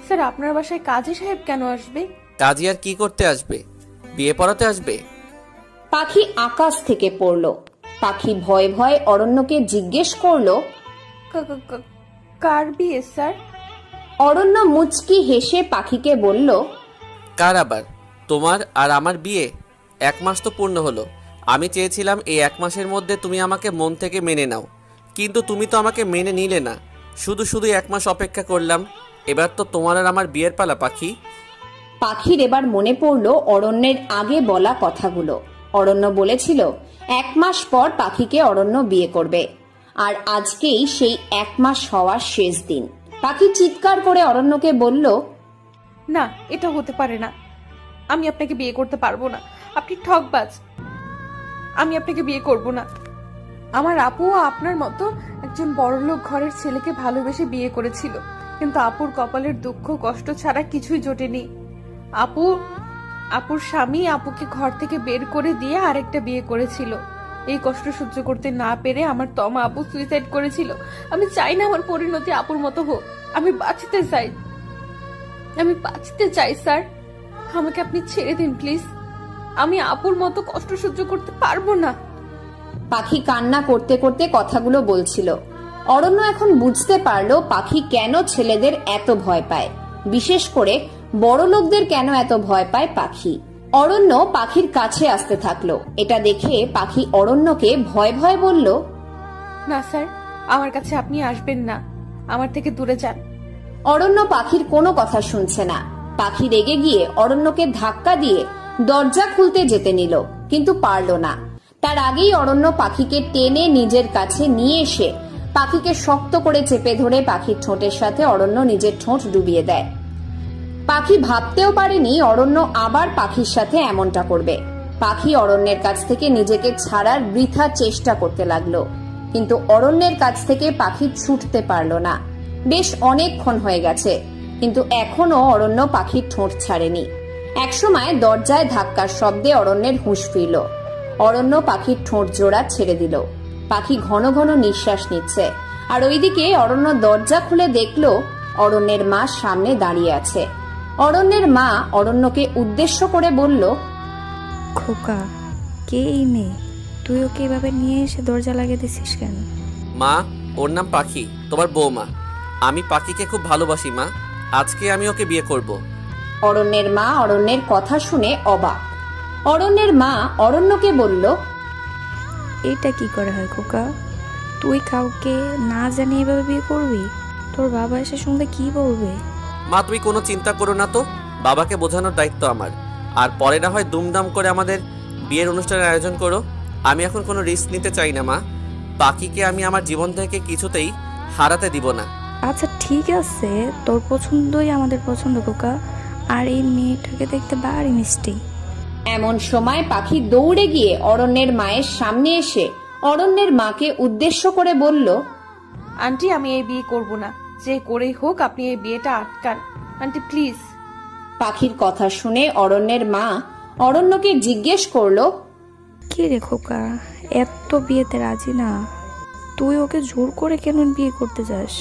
স্যার আপনার বাসায় কাজী সাহেব কেন আসবে? কাজী আর কি করতে আসবে, বিয়ে পড়াতে আসবে। পাখি আকাশ থেকে পড়ল। পাখি ভয়ে ভয়ে অরণ্যকে জিজ্ঞেস করলো, কার বিয়ে স্যার? অরণ্য মুচকি হেসে পাখিকে বলল, কার আবার? তোমার আর আমার বিয়ে 1 মাস তো পূর্ণ হলো। আমি চেয়েছিলাম এই 1 মাসের মধ্যে তুমি আমাকে মন থেকে মেনে নাও, কিন্তু তুমি তো আমাকে মেনে নিলে না। শুধু শুধু 1 মাস অপেক্ষা করলাম, এবার তো তোমার আর আমার বিয়ের পালা পাখি। পাখির এবার মনে পড়ল অরণ্যের আগে বলা কথাগুলো। অরণ্য বলেছিল 1 মাস পর পাখিকে অরণ্য বিয়ে করবে, আর আজকেই সেই 1 মাস হওয়ার শেষ দিন। পাখি চিৎকার করে অরণ্যকে বলল, না, এটা হতে পারে না, আমি আপনাকে বিয়ে করতে পারবো না, আপনি ঠকবাজ, আমি আপনাকে বিয়ে করব না। আমার আপুও আপনার মতো একজন বড়লোক ঘরের ছেলেকে ভালোবেসে বিয়ে করেছিল, কিন্তু আপুর কপালের দুঃখ কষ্ট ছাড়া কিছুই জোটেনি। আপুর স্বামী আপুকে ঘর থেকে বের করে দিয়ে আরেকটা বিয়ে করেছিল। এই কষ্ট সহ্য করতে না পেরে আমার তমা আপু সুইসাইড করেছিল। আমি চাই না আমার পরিণতি আপুর মতো হোক, আমি বাঁচতে চাই স্যার, আমাকে আপনি ছেড়ে দিন প্লিজ, আমি আপুর মতো কষ্ট সহ্য করতে পারবো না। পাখি কান্না করতে করতে কথাগুলো বলছিল। অরণ্য এখন বুঝতে পারলো পাখি কেন ছেলেদের এত ভয় পায়, বিশেষ করে বড় লোকদের কেন এত ভয় পায় পাখি। অরণ্য পাখির কাছে আসতে থাকলো। এটা দেখে পাখি অরণ্যকে ভয় ভয় বলল, না স্যার, আমার কাছে আপনি আসবেন না, আমার থেকে দূরে যান। অরণ্য পাখির কোনো কথা শুনছে না। পাখি রেগে গিয়ে অরণ্যকে ধাক্কা দিয়ে দরজা খুলতে যেতে নিল, কিন্তু পারল না। তার আগেই অরণ্য পাখিকে টেনে নিজের কাছে নিয়ে এসে পাখিকে শক্ত করে চেপে ধরে পাখির ঠোঁটের সাথে অরণ্য নিজের ঠোঁট ডুবিয়ে দেয়। পাখি ভাবতেও পারেনি অরণ্য আবার পাখির সাথে এমনটা করবে। পাখি অরণ্যের কাছ থেকে নিজেকে ছাড়ার বৃথা চেষ্টা করতে লাগলো, কিন্তু অরণ্যের কাছ থেকে পাখি ছুটতে পারল না। বেশ অনেকক্ষণ হয়ে গেছে, কিন্তু এখনো অরণ্য পাখির ঠোঁট ছাড়েনি। একসময় দরজায় ধাক্কার শব্দে অরণ্যের হুঁশ ফিরল। অরণ্য পাখির ঠোঁট জোড়া ছেড়ে দিল। পাখি ঘন ঘন নিঃশ্বাস নিচ্ছে, আর ওইদিকে অরণ্য দরজা খুলে দেখলো অরণ্যের মা সামনে দাঁড়িয়ে আছে। অরণ্যের মা অরণ্যকে উদ্দেশ্য করে বলল, খোকা, কে এই মেয়ে? তুই ওকে এভাবে নিয়ে এসে দরজা লাগিয়ে দিছিস কেন? মা, ওর নাম পাখি, তোমার বৌমা। আমি পাখিকে খুব ভালোবাসি মা, আজকে আমি ওকে বিয়ে করব। অরণ্যের মা অরণ্যের কথা শুনে অবাক। অরণ্যের মা অরণ্যকে বলল, এটা কি করে হয় খোকা? তুই কাউকে না জানিয়ে এভাবে বিয়ে করবি? তোর বাবা এসে শুনলে কি বলবে? মা তুমি কোনো চিন্তা করো না তো, বাবাকে বোঝানোর দায়িত্ব আমার। আর পরে না হয় দুমদাম করে আমাদের বিয়ের অনুষ্ঠানের আয়োজন করো। আমি এখন কোনো রিস্ক নিতে চাই না মা, পাখিকে আমি আমার জীবন থেকে কিছুতেই হারাতে দিব না। আচ্ছা ঠিক আছে, তোর পছন্দই আমাদের পছন্দ খোকা। আর এই মেয়েটাকে দেখতে ভারী মিষ্টি। এমন সময় পাখি দৌড়ে গিয়ে অরণ্যের মায়ের সামনে এসে অরণ্যের মাকে উদ্দেশ্য করে বলল, আন্টি আমি এই বিয়ে করব না, যে করেই হোক আপনি এই বিয়েটা আটকান আন্টি প্লিজ। পাখির কথা শুনে অরণ্যের মা অরণ্যকে জিজ্ঞেস করলো, কি রে খোকা, এত বিয়েতে রাজি না? তুই ওকে জোর করে কেন বিয়ে করতে যাস?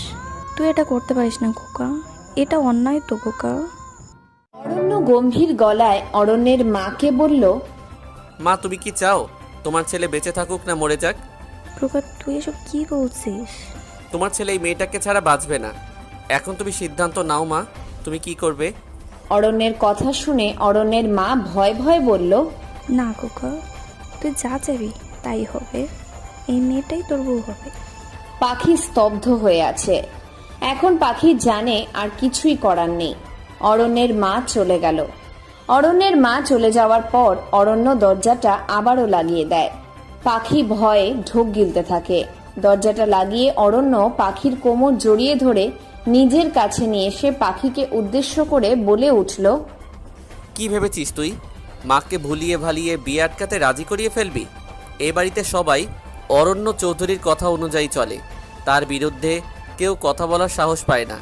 তুই এটা করতে পারিস না খোকা, এটা অন্যায় তো খোকা। অরণ্য গম্ভীর গলায় অরণ্যের মাকে বলল, মা তুমি কি চাও তোমার ছেলে বেঁচে থাকুক না মরে যাক? খোকা তুই এসব কি বলছিস? তোমার ছেলে এই মেয়েটাকে ছাড়া বাঁচবে না। এখন তুমি সিদ্ধান্ত নাও মা, তুমি কি করবে? অরণ্যের কথা শুনে অরণ্যের মা ভয় ভয় বলল, না খোকা, তুই যা চাবি তাই হবে, এই মেয়েটাই তোর বউ হবে। পাখি স্তব্ধ হয়ে আছে। এখন পাখি জানে আর কিছুই করার নেই। অরণ্যের মা চলে গেল। অরণ্যের মা চলে যাওয়ার পর অরণ্য দরজাটা আবারও লাগিয়ে দেয়। পাখি ভয়ে ঢোক গিলতে থাকে। দরজাটা লাগিয়ে অরণ্য পাখির কোমর জড়িয়ে ধরে নিজের কাছে নিয়ে এসে পাখিকে উদ্দেশ্য করে বলে উঠল, কি ভেবেছিস তুই মাকে ভুলিয়ে ভালিয়ে বিয়ে আটকাতে রাজি করিয়ে ফেলবি? এ বাড়িতে সবাই অরণ্য চৌধুরীর কথা অনুযায়ী চলে, তার বিরুদ্ধে কেউ কথা বলার সাহস পায় না।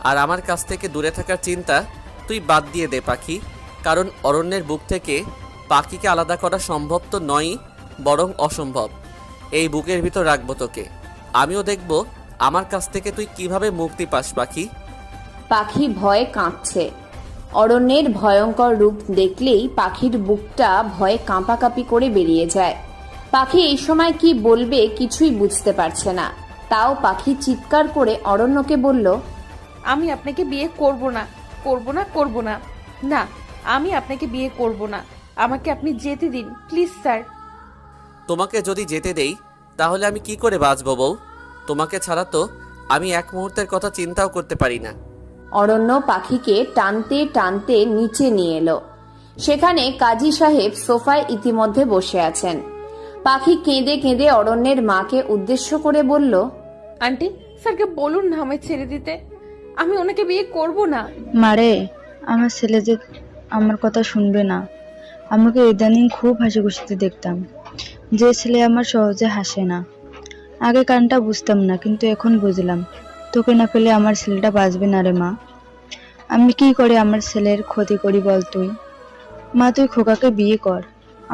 আর আমার কাছ থেকে দূরে থাকার চিন্তা তুই বাদ দিয়ে দে পাখি, কারণ অরণ্যের বুক থেকে পাখিকে আলাদা করা সম্ভব তো নয়ই, বরং অসম্ভব। এই বুকের ভিতর রাখবো তোকে, আমিও দেখব আমার কাছ থেকে তুই কিভাবে মুক্তি পাস পাখি। পাখি ভয়ে কাঁপছে। অরণ্যের ভয়ঙ্কর রূপ দেখলেই পাখির বুকটা ভয়ে কাঁপাকাঁপি করে বেরিয়ে যায়। পাখি এই সময় কি বলবে কিছুই বুঝতে পারছে না। তাও পাখি চিৎকার করে অরণ্যকে বলল, আমি আপনাকে বিয়ে করব না, করব না, করব না, না আমি আপনাকে বিয়ে করব না, আমাকে আপনি যেতে দিন প্লিজ স্যার। তোমাকে যদি যেতে দেই তাহলে আমি কি করে বাঁচব বউ? তোমাকে ছাড়া তো আমি এক মুহূর্তের কথা চিন্তাও করতে পারি না। অরণ্য পাখিকে টানতে টানতে নিচে নিয়ে এলো। সেখানে কাজী সাহেব সোফায় ইতিমধ্যে বসে আছেন। পাখি কেঁদে কেঁদে অরণ্যের মাকে উদ্দেশ্য করে বলল, আন্টি স্যারকে বলুন না আমায় ছেড়ে দিতে, আমি ওনাকে বিয়ে করব না। মারে, আমার ছেলে যে আমার কথা শুনবে না। আমাকে ইদানিং খুব হাসি খুশিতে দেখতাম, যে ছেলে আমার সহজে হাসে না। আগে কারণটা বুঝতাম না, কিন্তু এখন বুঝলাম। তোকে না পেলে আমার ছেলেটা বাঁচবে না রে মা। আমি কি করে আমার ছেলের ক্ষতি করি বল তুই? মা তুই খোকাকে বিয়ে কর,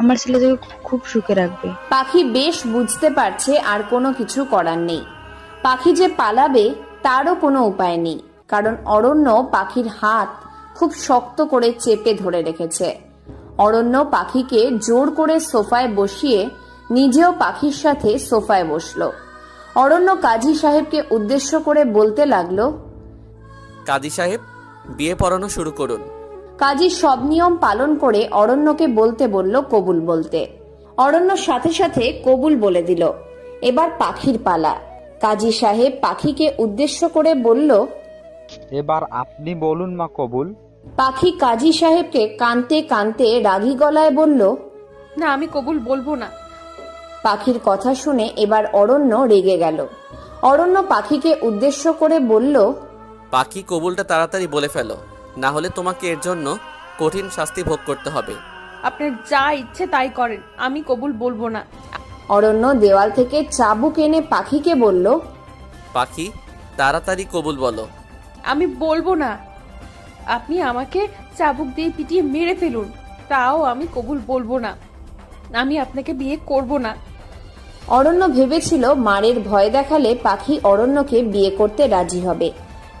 আমার ছেলে তোকে খুব সুখে রাখবে। পাখি বেশ বুঝতে পারছে আর কোনো কিছু করার নেই। পাখি যে পালাবে তারও কোনো উপায় নেই, কারণ অরণ্য পাখির হাত খুব শক্ত করে চেপে ধরে রেখেছে। অরণ্য পাখিকে জোর করে সোফায় বসিয়ে নিজেও পাখির সাথে সোফায় বসলো। অরণ্য কাজী সাহেবকে উদ্দেশ্য করে বলতে লাগলো, কাজী সাহেব বিয়ে পড়ানো শুরু করুন। কাজী সব নিয়ম পালন করে অরণ্যকে বলতে বলল কবুল বলতে। অরণ্য সাথে সাথে কবুল বলে দিল। এবার পাখির পালা। কাজী সাহেব পাখিকে উদ্দেশ্য করে বলল, এবার আপনি বলুন মা কবুল। পাখি কাজী সাহেবকে কানতে কানতে রাগী গলায় বলল, না আমি কবুল বলবো না। পাখির কথা শুনে এবার অরণ্য রেগে গেল। অরণ্য পাখিকে উদ্দেশ্য করে বলল, পাখি কবুলটা তাড়াতাড়ি বলে ফেলো, না হলে তোমাকে এর জন্য কঠিন শাস্তি ভোগ করতে হবে। আপনার যা ইচ্ছে তাই করেন, আমি কবুল বলবো না। অরণ্য দেওয়াল থেকে চাবুক এনে পাখিকে বলল, পাখি তাড়াতাড়ি কবুল বলো। আমি বলবো না। আপনি আমাকে চাবুক দিয়ে পিটিয়ে মেরে ফেলুন, তাও আমি কবুল বলবো না। আমি আপনাকে বিয়ে করব না। অরণ্য ভেবেছিল মারের ভয় দেখালে পাখি অরণ্যকে বিয়ে করতে রাজি হবে,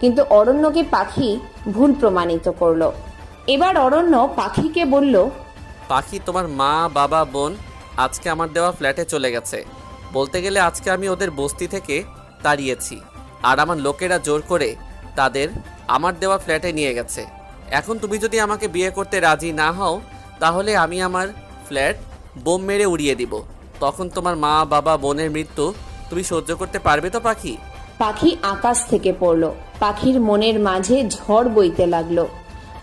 কিন্তু অরণ্যকে পাখি ভুল প্রমাণিত করলো। এবার অরণ্য পাখিকে বলল, পাখি তোমার মা বাবা বোন আজকে আমার দেওয়া ফ্ল্যাটে চলে গেছে। বলতে গেলে আজকে আমি ওদের বস্তি থেকে তাড়িয়েছি, আর আমার লোকেরা জোর করে তাদের আমার দেওয়া ফ্ল্যাটে নিয়ে গেছে। এখন তুমি যদি আমাকে বিয়ে করতে রাজি না হও তাহলে আমি আমার ফ্ল্যাট বোম মেরে উড়িয়ে দিব। তখন তোমার মা বাবা বোনের মৃত্যু তুমি সহ্য করতে পারবে তো পাখি? পাখি আকাশ থেকে পড়ল। পাখির মনের মাঝে ঝড় বইতে লাগলো।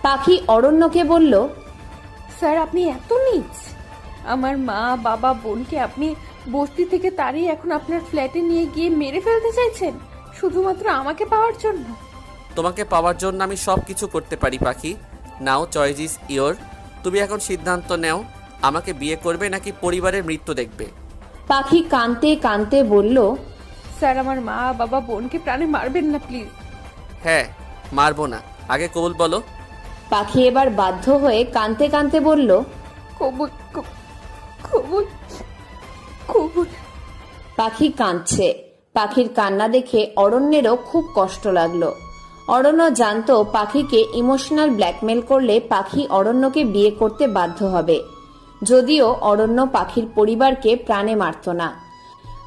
পাখি অরণ্যকে বলল, স্যার আপনি এত নীচ, আমার মা বাবা বোনকে আপনি বস্তি থেকে তাড়িয়ে এখন আপনার ফ্ল্যাটে নিয়ে গিয়ে মেরে ফেলতে চাইছেন শুধুমাত্র আমাকে পাওয়ার জন্য? তোমাকে পাওয়ার জন্য আমি সব কিছু করতে পারি পাখি। নাও চয়েস ইজ ইয়োর। তুমি এখন সিদ্ধান্ত নেও, আমাকে বিয়ে করবে নাকি পরিবারের মৃত্যু দেখবে। পাখি কাঁদতে কাঁদতে বলল, স্যার, আমার মা বাবা বোনকে প্রাণে মারবেন না প্লিজ। হ্যাঁ, মারবো না, আগে কবুল বলো। পাখি এবার বাধ্য হয়ে কাঁদতে কাঁদতে বলল, কবুল কবুল কবুল। পাখি কাঁদছে। পাখির কান্না দেখে অরণ্যেরও খুব কষ্ট লাগলো। অরণ্য জানতো পাখিকে ইমোশনাল ব্ল্যাকমেল করলে পাখি অরণ্যকে বিয়ে করতে বাধ্য হবে। যদিও অরণ্য পাখির পরিবারকে প্রাণে মারত না,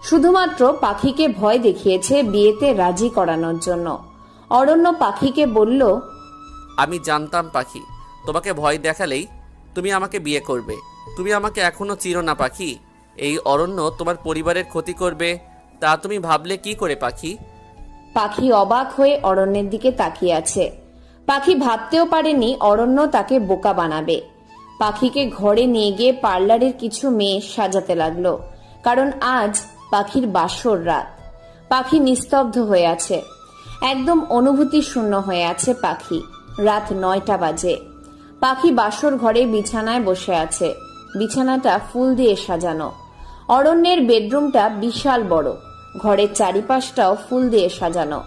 শুধুমাত্র পাখিকে ভয় দেখিয়েছে বিয়েতে রাজি করানোর জন্য। অরণ্য পাখিকে বলল, আমি জানতাম পাখি, তোমাকে ভয় দেখালেই তুমি আমাকে বিয়ে করবে। তুমি আমাকে এখনো চিনো না পাখি। এই অরণ্য তোমার পরিবারের ক্ষতি করবে তা তুমি ভাবলে কি করে পাখি? পাখি অবাক হয়ে অরণ্যের দিকে তাকিয়ে আছে। পাখি ভাবতেও পারেনি অরণ্য তাকে বোকা বানাবে। পাখিকে ঘরে নিয়ে গিয়ে পার্লারের কিছু মেয়ে সাজাতে লাগলো, কারণ আজ পাখির বাসর রাত। পাখি নিস্তব্ধ হয়ে আছে, একদম অনুভূতি শূন্য হয়ে আছে পাখি। রাত 9টা বাজে। পাখি বাসর ঘরে বিছানায় বসে আছে। বিছানাটা ফুল দিয়ে সাজানো। অরণ্যের বেডরুমটা বিশাল বড়, ঘরের চারিপাশটাও ফুল দিয়ে সাজানো।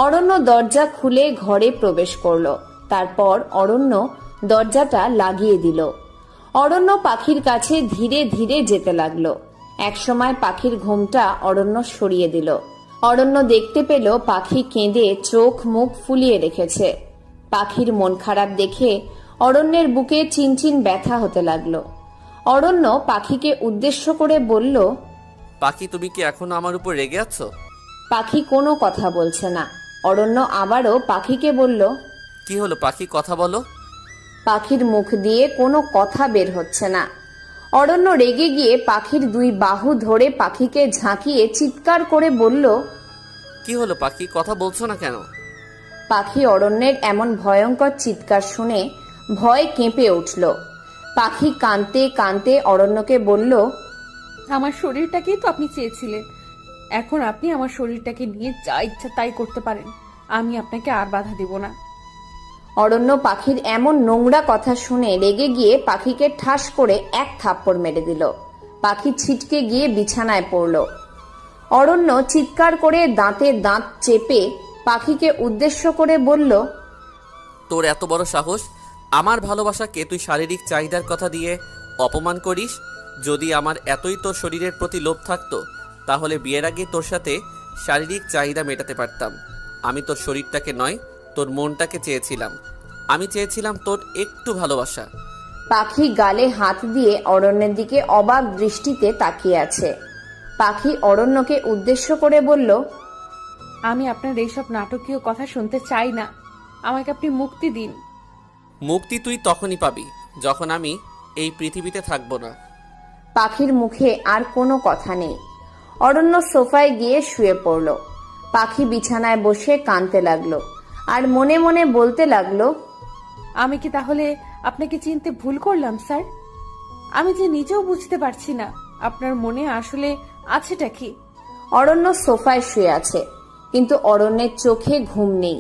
অরণ্য দরজা খুলে ঘরে প্রবেশ করলো। তারপর অরণ্য দরজাটা লাগিয়ে দিল। অরণ্য পাখির কাছে ধীরে ধীরে যেতে লাগলো। একসময় পাখির ঘুমটা অরণ্য সরিয়ে দিল। অরণ্য দেখতে পেল পাখি কেঁদে চোখ মুখ ফুলিয়ে রেখেছে। পাখির মন খারাপ দেখে অরণ্যের বুকে চিনচিন ব্যথা হতে লাগলো। অরণ্য পাখিকে উদ্দেশ্য করে বলল, পাখি, তুমি কি এখনো আমার উপর রেগে আছো? পাখি কোনো কথা বলছে না। অরণ্য আবারও পাখিকে বলল, কি হলো পাখি, কথা বলো। পাখির মুখ দিয়ে কোনো কথা বের হচ্ছে না। অরণ্য রেগে গিয়ে পাখির 2 বাহু ধরে পাখিকে ঝাঁকিয়ে চিৎকার করে বলল, কি হলো পাখি, কথা বলছো না কেন? পাখি অরণ্যের এমন ভয়ঙ্কর চিৎকার শুনে ভয় কেঁপে উঠল। পাখি কাঁদতে কাঁদতে অরণ্যকে বলল, আমার শরীরটাকেই তো আপনি চেয়েছিলেন, এখন আপনি আমার শরীরটাকে নিয়ে যা ইচ্ছা তাই করতে পারেন, আমি আপনাকে আর বাধা দেব না। অরণ্য পাখির এমন নোংরা কথা শুনে রেগে গিয়ে পাখিকে ঠাস করে এক থাপ্পড় মেরে দিল। পাখি ছিটকে গিয়ে বিছানায় পড়ল। অরণ্য চিৎকার করে দাঁতে দাঁত চেপে পাখিকে উদ্দেশ্য করে বলল, তোর এত বড় সাহস, আমার ভালোবাসাকে তুই শারীরিক চাহিদার কথা দিয়ে অপমান করিস। যদি আমার এতই তোর শরীরের প্রতি লোভ থাকতো তাহলে বিয়ের আগে তোর সাথে শারীরিক চাহিদা মেটাতে পারতাম। আমি তোর শরীরটাকে নয়, তোর মনটাকে চেয়েছিলাম। আমি চেয়েছিলাম তোর একটু ভালোবাসা। পাখি গালে হাত দিয়ে অরণ্যের দিকে অবাক দৃষ্টিতে তাকিয়ে আছে। পাখি অরণ্যকে উদ্দেশ্য করে বলল, আমি আপনার এইসব নাটকীয় কথা শুনতে চাই না, আমাকে আপনি মুক্তি দিন। মুক্তি তুই তখনই পাবি যখন আমি এই পৃথিবীতে থাকবো না। পাখির মুখে আর কোনো কথা নেই। অরণ্য সোফায় গিয়ে শুয়ে পড়ল। পাখি বিছানায় বসে কাঁদতে লাগলো আর মনে মনে বলতে লাগলো, আমি কি তাহলে আপনাকে চিনতে ভুল করলাম স্যার? আমি যে নিজেও বুঝতে পারছি না আপনার মনে আসলে আছেটা কি। অরণ্য সোফায় শুয়ে আছে, কিন্তু অরণ্যের চোখে ঘুম নেই।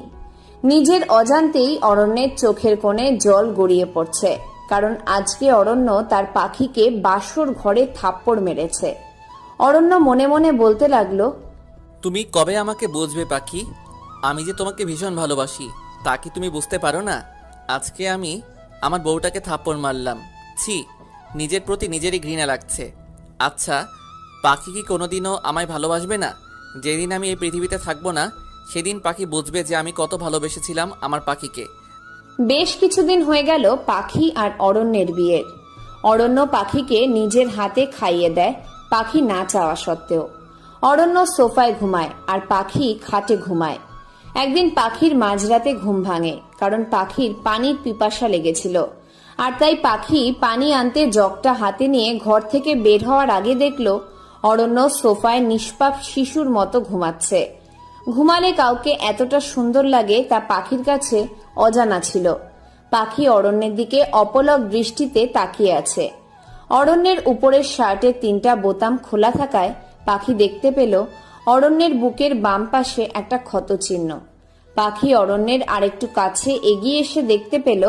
নিজের অজান্তেই অরণ্যের চোখের কোণে জল গড়িয়ে পড়ছে, কারণ আজকে অরণ্য তার পাখিকে বাসর ঘরে থাপ্পড় মেরেছে। অরণ্য মনে মনে বলতে লাগলো, তুমি কবে আমাকে বুঝবে পাখি? আমি যে তোমাকে ভীষণ ভালোবাসি তা কি তুমি বুঝতে পারো না? আজকে আমি আমার বউটাকে থাপ্পড় মারলাম। ছি, নিজের প্রতি নিজেরই ঘৃণা লাগছে। আচ্ছা, পাখি কি কোনোদিনও আমায় ভালোবাসবে না? যেদিন আমি এই পৃথিবীতে থাকবো না সেদিন পাখি বুঝবে যে আমি কত ভালোবেসেছিলাম আমার পাখিকে। বেশ কিছুদিন হয়ে গেল পাখি আর অরণ্যের বিয়ের। অরণ্য পাখিকে নিজের হাতে খাইয়ে দেয়, পাখি না চাওয়া সত্ত্বেও। অরণ্য সোফায় ঘুমায় আর পাখি খাটে ঘুমায়। একদিন পাখির মাঝরাতে ঘুম ভাঙে, কারণ পাখির পানির পিপাসা লেগেছিল। আর তাই পাখি পানি আনতে জগটা হাতে নিয়ে ঘর থেকে বের হওয়ার আগে দেখল অরণ্য সোফায় নিষ্পাপ শিশুর মতো ঘুমাচ্ছে। ঘুমালে কাউকে এতটা সুন্দর লাগে তা পাখির কাছে অজানা ছিল। পাখি অরণ্যের দিকে অপলক দৃষ্টিতে তাকিয়ে আছে। অরণ্যের উপরের শার্টের 3টা বোতাম খোলা থাকায় পাখি দেখতে পেল অরণ্যের বুকের বাম পাশে একটা ক্ষত চিহ্ন। পাখি অরণ্যের আরেকটু কাছে এগিয়ে এসে দেখতে পেল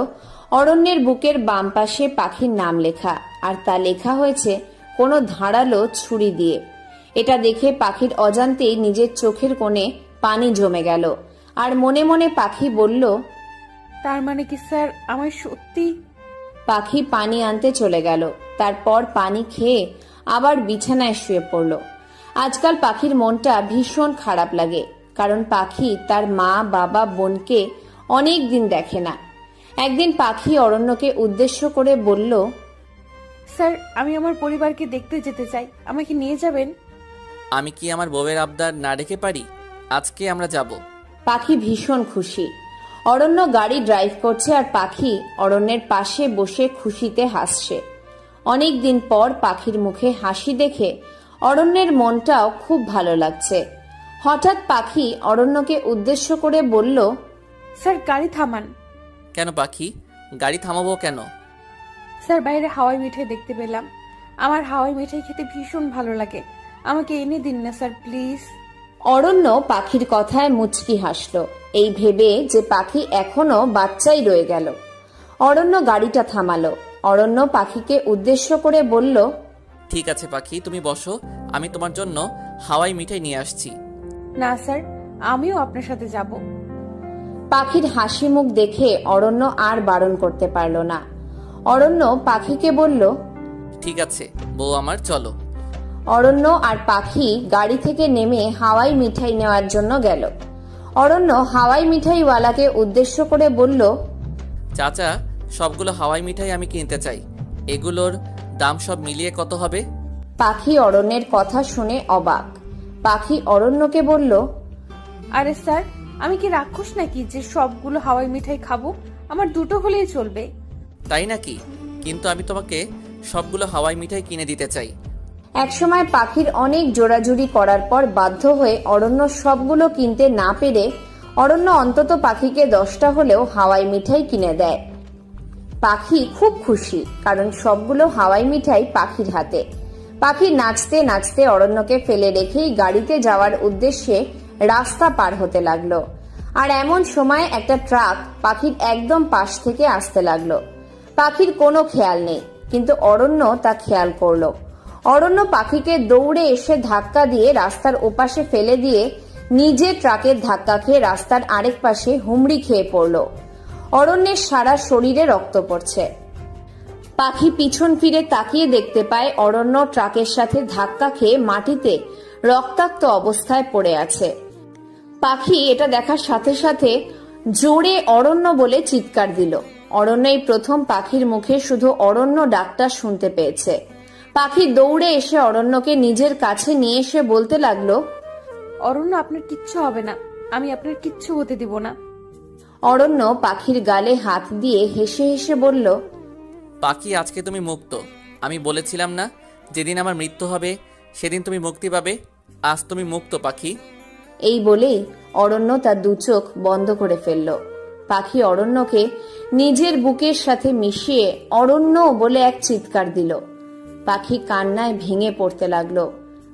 অরণ্যের বুকের বাম পাশে পাখির নাম লেখা, আর তা লেখা হয়েছে কোনো ধারালো ছুরি দিয়ে। এটা দেখে পাখির অজান্তেই নিজের চোখের কোণে পানি জমে গেল, আর মনে মনে পাখি বলল, তার মানে কি স্যার আমার সত্যি? পাখি পানি আনতে চলে গেল। তারপর পানি খেয়ে আবার বিছানায় শুয়ে পড়ল। আজকাল পাখির মনটা ভীষণ খারাপ লাগে, কারণ পাখি তার মা বাবা বোনকে অনেক দিন দেখে না। একদিন পাখি অরণ্যকে উদ্দেশ্য করে বলল, স্যার আমি আমার পরিবারকে দেখতে যেতে চাই, আমাকে নিয়ে যাবেন? আমি কি আমার বউয়ের আবদার না রেখে পারি? আজকে আমরা যাব। পাখি ভীষণ খুশি। অরণ্য গাড়ি ড্রাইভ করছে আর পাখি অরণ্যের পাশে বসে খুশিতে হাসছে। অনেক দিন পর পাখির মুখে হাসি দেখে অরণ্যের মনটাও খুব ভালো লাগছে। হঠাৎ পাখি অরণ্যকে উদ্দেশ্য করে বলল, স্যার গাড়ি থামান। কেন পাখি, গাড়ি থামাবো কেন? স্যার বাইরে হাওয়াই মিঠাই দেখতে পেলাম, আমার হাওয়াই মিঠাই খেতে ভীষণ ভালো লাগে, আমাকে এনে দিন না স্যার প্লিজ। অরণ্য পাখির কথায় মুচকি হাসল, এই ভেবে যে পাখি এখনো বাচ্চাই রয়ে গেল। অরণ্য গাড়িটা থামালো। অরণ্য পাখিকে উদ্দেশ্য করে বলল, ঠিক আছে পাখি, তুমি বসো, আমি তোমার জন্য হাওয়াই মিঠাই নিয়ে আসছি। না স্যার, আমিও আপনার সাথে যাব। পাখির হাসি মুখ দেখে অরণ্য আর বারণ করতে পারল না। অরণ্য পাখিকে বলল, ঠিক আছে বউ আমার, চলো। অরণ্য আর পাখি গাড়ি থেকে নেমে হাওয়াই মিঠাই নেওয়ার জন্য গেল। অরণ্য হাওয়াই মিঠাইওয়ালাকে উদ্দেশ্য করে বলল, চাচা, সবগুলো হাওয়াই মিঠাই আমি কিনতে চাই, এগুলোর দাম সব মিলিয়ে কত হবে? পাখি অরণ্যের কথা শুনে অবাক। পাখি অরণ্যকে বলল, আরে স্যার, আমি কি রাক্ষস নাকি যে সবগুলো হাওয়াই মিঠাই খাবো? আমার দুটো হলেই চলবে। তাই নাকি? কিন্তু আমি তোমাকে সবগুলো হাওয়াই মিঠাই কিনে দিতে চাই। একসময় পাখির অনেক জোরাজুরি করার পর বাধ্য হয়ে অরণ্য সবগুলো কিনতে না পেরে অরণ্য অন্তত পাখিকে 10টা হলেও হাওয়াই মিঠাই কিনে দেয়। পাখি খুব খুশি, কারণ সবগুলো হাওয়াই মিঠাই পাখির হাতে। পাখি নাচতে নাচতে অরণ্যকে ফেলে রেখেই গাড়িতে যাওয়ার উদ্দেশ্যে রাস্তা পার হতে লাগলো। আর এমন সময় একটা ট্রাক পাখির একদম পাশ থেকে আসতে লাগলো। পাখির কোনো খেয়াল নেই, কিন্তু অরণ্য তা খেয়াল করলো। অরণ্য পাখিকে দৌড়ে এসে ধাক্কা দিয়ে রাস্তার ওপাশে ফেলে দিয়ে নিজে ট্রাকের ধাক্কা খেয়ে রাস্তার আরেক পাশে হুমড়ি খেয়ে পড়ল। অরণ্যের সারা শরীরে রক্ত পড়ছে। পাখি পিছন ফিরে তাকিয়ে দেখতে পায় অরণ্য ট্রাকের সাথে ধাক্কা খেয়ে মাটিতে রক্তাক্ত অবস্থায় পড়ে আছে। পাখি এটা দেখার সাথে সাথে জোরে অরণ্য বলে চিৎকার দিল। অরণ্য এই প্রথম পাখির মুখে শুধু অরণ্য ডাকটা শুনতে পেয়েছে। পাখি দৌড়ে এসে অরণ্যকে নিজের কাছে নিয়ে এসে বলতে লাগলো, অরণ্য, আপনার কিচ্ছু হবে না, আমি আপনার কিচ্ছু হতে দিব না। অরণ্য পাখির গালে হাত দিয়ে হেসে হেসে বলল, পাখি, আজকে তুমি মুক্ত। আমি বলেছিলাম না যেদিন আমার মৃত্যু হবে সেদিন তুমি মুক্তি পাবে? আজ তুমি মুক্ত পাখি। এই বলেই অরণ্য তার 2 চোখ বন্ধ করে ফেলল। পাখি অরণ্যকে নিজের বুকের সাথে মিশিয়ে অরণ্য বলে এক চিৎকার দিল। পাখি কান্নায় ভেঙে পড়তে লাগলো।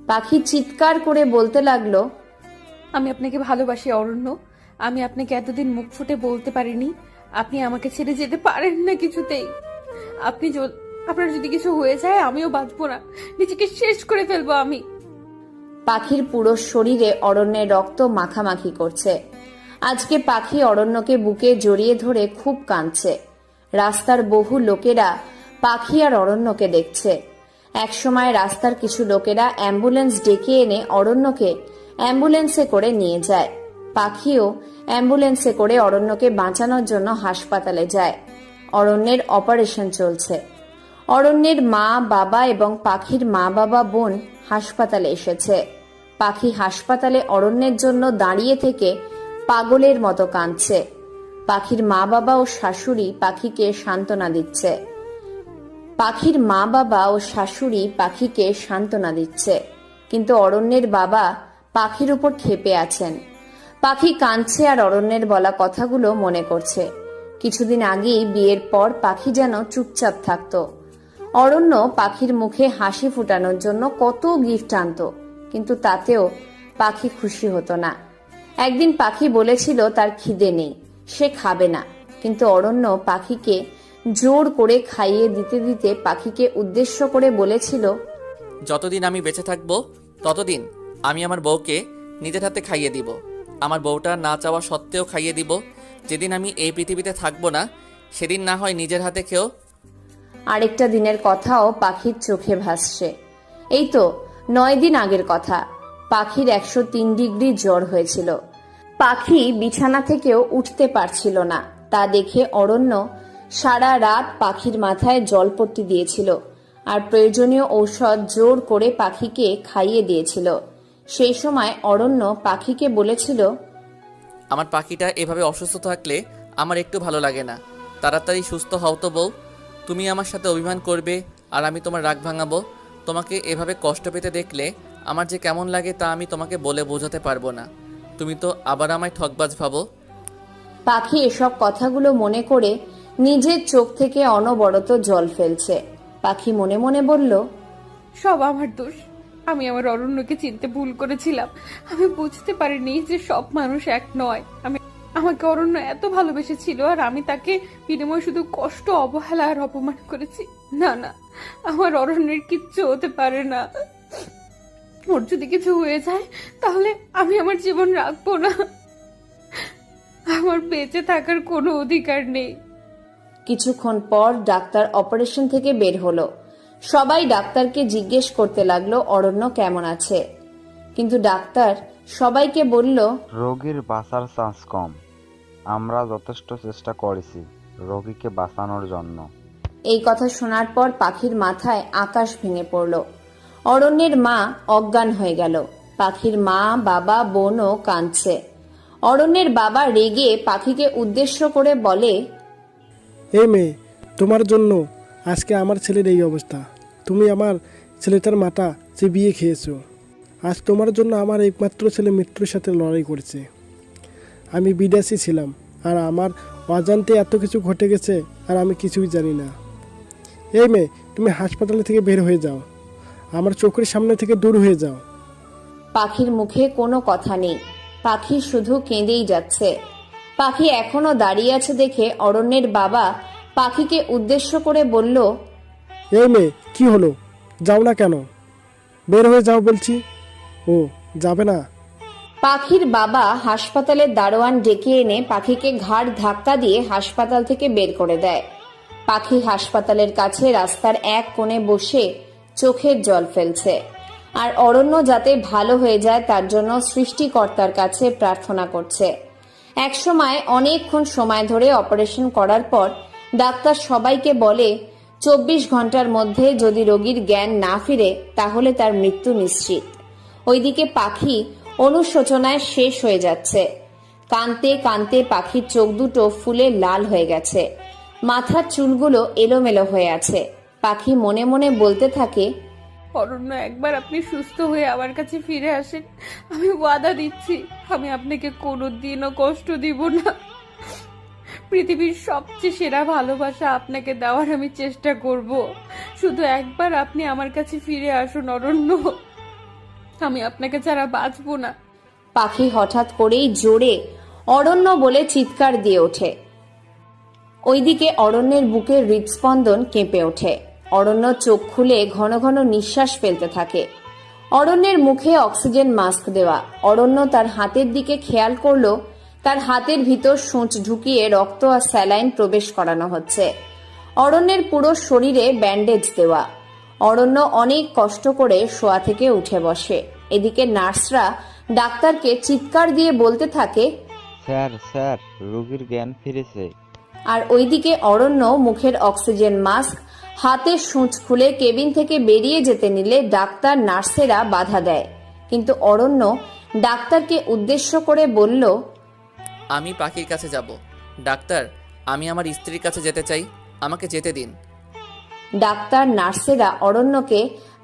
পাখি চিৎকার করে বলতে লাগলো, আমি আপনাকে ভালোবাসি অরণ্য, আমি আপনাকে এতদিন মুখ ফুটে বলতে পারিনি। আপনি আমাকে ছেড়ে যেতে পারেন না কিছুতেই। আপনার যদি কিছু হয়ে যায় আমিও বাঁচবো না, নিজেকে শেষ করে ফেলবো আমি। পাখির পুরো শরীরে অরণ্যের রক্ত মাখামাখি করছে। আজকে পাখি অরণ্যকে বুকে জড়িয়ে ধরে খুব কাঁদছে। রাস্তার বহু লোকেরা পাখি আর অরণ্যকে দেখছে। একসময় রাস্তার কিছু লোকেরা অ্যাম্বুলেন্স ডেকে এনে অরণ্যকে অ্যাম্বুলেন্সে করে নিয়ে যায়। পাখিও অ্যাম্বুলেন্সে করে অরণ্যকে বাঁচানোর জন্য হাসপাতালে যায়। অরণ্যের অপারেশন চলছে। অরণ্যের মা বাবা এবং পাখির মা বাবা বোন হাসপাতালে এসেছে। পাখি হাসপাতালে অরণ্যের জন্য দাঁড়িয়ে থেকে পাগলের মতো কাঁদছে। পাখির মা বাবা ও শাশুড়ি পাখিকে সান্ত্বনা দিচ্ছে। কিন্তু অরণ্যের বাবা পাখির উপর ক্ষেপে আছেন। পাখি কাঁদছে আর অরণ্যের বলা কথাগুলো মনে করছে। কিছুদিন আগেই বিয়ের পর পাখি যেন চুপচাপ থাকতো। অরণ্য পাখির মুখে হাসি ফোটানোর জন্য কত গিফট আনতো, কিন্তু তাতেও পাখি খুশি হতো না। একদিন পাখি বলেছিল তার খিদে নেই, সে খাবে না, কিন্তু অরণ্য পাখিকে জোর করে খাইয়ে দিতে দিতে পাখিকে উদ্দেশ্য করে বলেছিল, যতদিন আমি বেঁচে থাকবো ততদিন আমি আমার বউকে নিজের হাতে খাইয়ে দিব। আমার বউটা না চাওয়া সত্ত্বেও খাইয়ে দিব। যেদিন আমি এই পৃথিবীতে থাকবো না সেদিন না হয় নিজের হাতে খেও। আরেকটা দিনের কথাও পাখির চোখে ভাসছে। এই তো 9 দিন আগের কথা। পাখির 103 ডিগ্রি জ্বর হয়েছিল। পাখি বিছানা থেকেও উঠতে পারছিল না। তা দেখে অরণ্য সারা রাত পাখির মাথায় জলপট্টি দিয়েছিল আর প্রয়োজনীয় ঔষধ জোর করে পাখিকে খাইয়ে দিয়েছিল। সেই সময় অরণ্য পাখিকে বলেছিল, আমার পাখিটা এভাবে অসুস্থ থাকলে আমার একটু ভালো লাগে না। তাড়াতাড়ি সুস্থ হও তো বউ। তুমি আমার সাথে অভিমান করবে আর আমি তোমার রাগ ভাঙাবো। তোমাকে এভাবে কষ্ট পেতে দেখলে আমার যে কেমন লাগে তা আমি তোমাকে বলে বোঝাতে পারবো না। তুমি তো আবার আমায় ঠকবাজ ভাবো। পাখি এসব কথাগুলো মনে করে নিজের চোখ থেকে অনবরত জল ফেলছে। পাখি মনে মনে বলল, সব আমার দোষ। আমি আমার অরণ্যকে চিনতে ভুল করেছিলাম। আমি বুঝতে পারিনি যে সব মানুষ এক নয়। আমাকে অরণ্য এত ভালোবেসেছিল আর আমি তাকে বিনিময়ে শুধু কষ্ট, অবহেলা আর অপমান করেছি। না না, আমার অরণ্যের কিচ্ছু হতে পারে না। ওর যদি কিছু হয়ে যায় তাহলে আমি আমার জীবন রাখবো না। আমার বেঁচে থাকার কোনো অধিকার নেই। কিছুক্ষণ পর ডাক্তার অপারেশন থেকে বের হলো। সবাই ডাক্তারকে জিজ্ঞেস করতে লাগলো অরণ্য কেমন আছে, কিন্তু ডাক্তার সবাইকে বলল, রোগীর বাঁচার চান্স কম। আমরা যথেষ্ট চেষ্টা করেছি রোগীকে বাঁচানোর জন্য। এই কথা শোনার পর পাখির মাথায় আকাশ ভেঙে পড়ল। অরণ্যের মা অজ্ঞান হয়ে গেল। পাখির মা, বাবা, বোনও কাঁদছে। অরণ্যের বাবা রেগে পাখিকে উদ্দেশ্য করে বলে, এই মেয়ে, তোমার জন্য আজকে আমার ছেলের এই অবস্থা। তুমি আমার ছেলেটার মাথা চিবিয়ে খেয়েছো। আজ তোমার জন্য আমার একমাত্র ছেলে মৃত্যুর সাথে লড়াই করেছে। আমি বিদেশি ছিলাম আর আমার অজান্তে এত কিছু ঘটে গেছে আর আমি কিছুই জানি না। এই মেয়ে, তুমি হাসপাতাল থেকে বের হয়ে যাও, আমার চোখের সামনে থেকে দূর হয়ে যাও। পাখির মুখে কোনো কথা নেই। পাখি শুধু কেঁদেই যাচ্ছে। পাখি এখনো দাঁড়িয়ে আছে দেখে অরণ্যের বাবা পাখিকে উদ্দেশ্য করে বলল, এই মেয়ে, কি হলো? যাও না কেন? বের হয়ে যাও বলছি। ও যাবে না? পাখির বাবা হাসপাতালের দারোয়ান ডেকে এনে পাখিকে ঘাড় ধাক্কা দিয়ে হাসপাতাল থেকে বের করে দেয়। পাখি হাসপাতালের কাছে রাস্তার এক কোণে বসে চোখের জল ফেলছে আর অরণ্য যাতে ভালো হয়ে যায় তার জন্য সৃষ্টিকর্তার কাছে প্রার্থনা করছে। একসময় অনেকক্ষণ সময় ধরে অপারেশন করার পর ডাক্তার সবাইকে বলে, 24 ঘন্টার মধ্যে যদি রোগীর জ্ঞান না ফিরে তাহলে তার মৃত্যু নিশ্চিত। ওইদিকে পাখি অনুশোচনায় শেষ হয়ে যাচ্ছে। কাঁদতে কাঁদতে পাখির চোখ দুটো ফুলে লাল হয়ে গেছে। মাথার চুলগুলো এলোমেলো হয়ে আছে। পাখি মনে মনে বলতে থাকে, অরণ্য, একবার আপনি সুস্থ হয়ে আমার কাছে ফিরে আসেন। আমি ওয়াদা দিচ্ছি আমি আপনাকে কোনোদিনও কষ্ট দিব না। পৃথিবীর সবচেয়ে সেরা ভালোবাসা আপনাকে দেওয়ার আমি চেষ্টা করব। শুধু একবার আপনি আমার কাছে ফিরে আসুন অরণ্য। আমি আপনাকে ছাড়া বাঁচবো না। পাখি হঠাৎ করেই জোরে অরণ্য বলে চিৎকার দিয়ে ওঠে। ওইদিকে অরণ্যের বুকের হৃদস্পন্দন কেঁপে ওঠে। অরণ্য চোখ খুলে ঘন ঘন নিঃশ্বাস ফেলতে থাকে। অরণ্যের মুখে অক্সিজেন মাস্ক দেওয়া। অরণ্য তার হাতের দিকে খেয়াল করলো তার হাতের ভিতর সূঁচ ঢুকিয়ে রক্ত আর স্যালাইন প্রবেশ করানো হচ্ছে। অরণ্যের পুরো শরীরে ব্যান্ডেজ দেওয়া। অরণ্য অনেক কষ্ট করে শোয়া থেকে উঠে বসে। এদিকে নার্সরা ডাক্তারকে চিৎকার দিয়ে বলতে থাকে, স্যার স্যার, রোগীর জ্ঞান ফিরেছে। আর ওইদিকে অরণ্য মুখের অক্সিজেন মাস্ক, হাতের সূঁচ খুলে কেবিন থেকে বেরিয়ে যেতে নিলে ডাক্তার নার্সেরা বাধা দেয়। কিন্তু অরণ্য ডাক্তারকে উদ্দেশ্য করে বলল, আমি পাখির কাছে যাব। ডাক্তার, আমি আমার স্ত্রীর কাছে যেতে চাই, আমাকে যেতে দিন। ডাক্তার নার্সেরা অরণ্যকে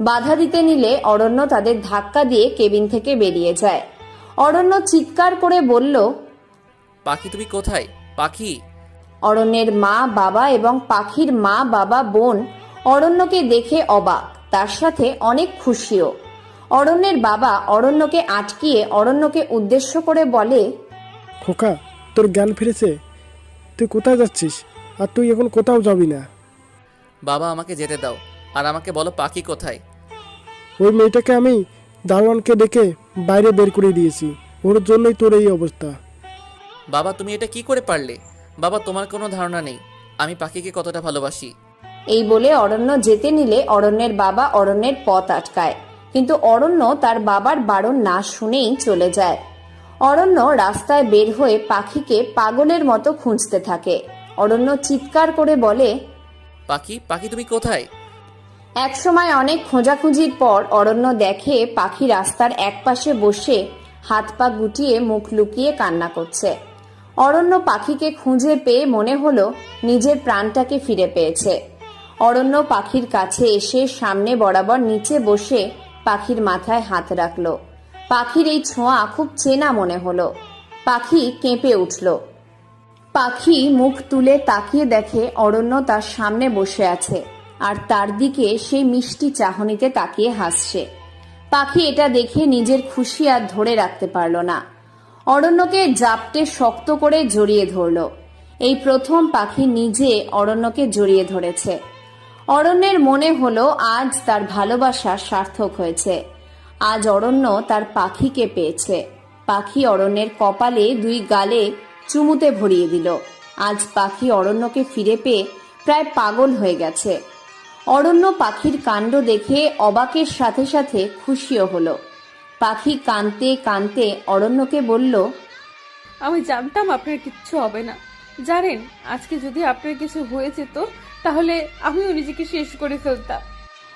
বাধা দিতে নিলে অরণ্য তাদের ধাক্কা দিয়ে কেবিন থেকে বেরিয়ে যায়। অরণ্য চিৎকার করে বলল, পাখি তুমি কোথায়? পাখি! অরণ্যের মা, বাবা এবং পাখির মা, বাবা, বোন অরণ্যকে দেখে অবাক, তার সাথে অনেক খুশিও। অরণ্যের বাবা অরণ্যকে আটকিয়ে অরণ্যকে উদ্দেশ্য করে বলে, খোকা, তোর জ্ঞান ফিরেছে? তুই কোথায় যাচ্ছিস? আর তুই এখন কোথাও যাবি না। বাবা আমাকে যেতে দাও, আর আমাকে বলো পাখি কোথায়? ওই মেয়েটাকে আমি দারোয়ানকে ডেকে বাইরে বের করে দিয়েছি, ওর জন্যই তোর এই অবস্থা। বাবা তুমি এটা কি করে পারলে? বাবা তোমার কোনো ধারণা নেই আমি পাখিকে কতটা ভালোবাসি। এই বলে অরণ্য যেতে নিলে অরণ্যের বাবা অরণ্যের পথ আটকায়, কিন্তু অরণ্য তার বাবার বারণ না শুনেই চলে যায়। অরণ্য রাস্তায় বের হয়ে পাখিকে পাগলের মতো খুঁজতে থাকে। অরণ্য চিৎকার করে বলে, পাখি পাখি তুমি কোথায়? একসময় অনেক খোঁজাখুঁজির পর অরণ্য দেখে পাখি রাস্তার একপাশে বসে হাত পা গুটিয়ে মুখ লুকিয়ে কান্না করছে। অরণ্য পাখিকে খুঁজে পেয়ে মনে হলো নিজের প্রাণটাকে ফিরে পেয়েছে। অরণ্য পাখির কাছে এসে সামনে বরাবর নিচে বসে পাখির মাথায় হাত রাখল। পাখির এই ছোঁয়া খুব চেনা মনে হলো। পাখি কেঁপে উঠল। পাখি মুখ তুলে তাকিয়ে দেখে অরণ্য তার সামনে বসে আছে, আর তার দিকে সেই মিষ্টি চাহনিতে তাকিয়ে হাসছে। পাখি এটা দেখে নিজের খুশি আর ধরে রাখতে পারল না। অরণ্যকে জাপটে শক্ত করে জড়িয়ে ধরল। এই প্রথম পাখি নিজে অরণ্যকে জড়িয়ে ধরেছে। অরণ্যের মনে হলো আজ তার ভালোবাসা সার্থক হয়েছে। আজ অরণ্য তার পাখিকে পেয়েছে। পাখি অরণ্যের কপালে 2 গালে চুমুতে ভরিয়ে দিল। আজ পাখি অরণ্যকে ফিরে পেয়ে প্রায় পাগল হয়ে গেছে। অরণ্য পাখির কাণ্ড দেখে অবাকের সাথে সাথে খুশিও হলো। পাখি কাঁদতে কাঁদতে অরণ্যকে বলল, আমি জানতাম আপনার কিচ্ছু হবে না। জানেন, আজকে যদি আপনার কিছু হয়ে যেত তাহলে আমিও নিজেকে শেষ করে ফেলতাম।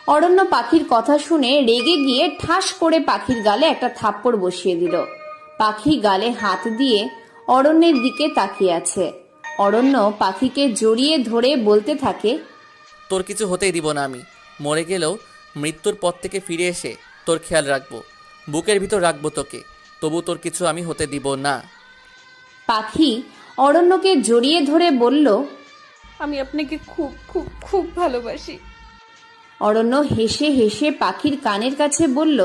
অরণ্য পাখির কথা শুনে রেগে গিয়ে ঠাস করে পাখির গালে একটা থাপ্পড় বসিয়ে দিল। পাখি গালে হাত দিয়ে অরণ্যের দিকে তাকিয়ে আছে। অরণ্য পাখিকে জড়িয়ে ধরে বলতে থাকে, তোর কিছু হতেই দিব না। আমি মরে গেলেও মৃত্যুর পথ থেকে ফিরে এসে তোর খেয়াল রাখবো, বুকের ভিতর রাখবো তোকে, তবু তোর কিছু আমি হতে দিব না। পাখি অরণ্যকে জড়িয়ে ধরে বলল, আমি আপনাকে খুব খুব খুব ভালোবাসি। অরণ্য হেসে হেসে পাখির কানের কাছে বলল,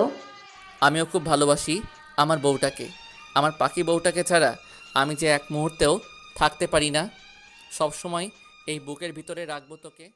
আমিও খুব ভালোবাসি আমার বউটাকে। আমার পাখি বউটাকে ছাড়া আমি যে এক মুহূর্তেও থাকতে পারি না। সবসময় এই বুকের ভিতরে রাখবো তোকে।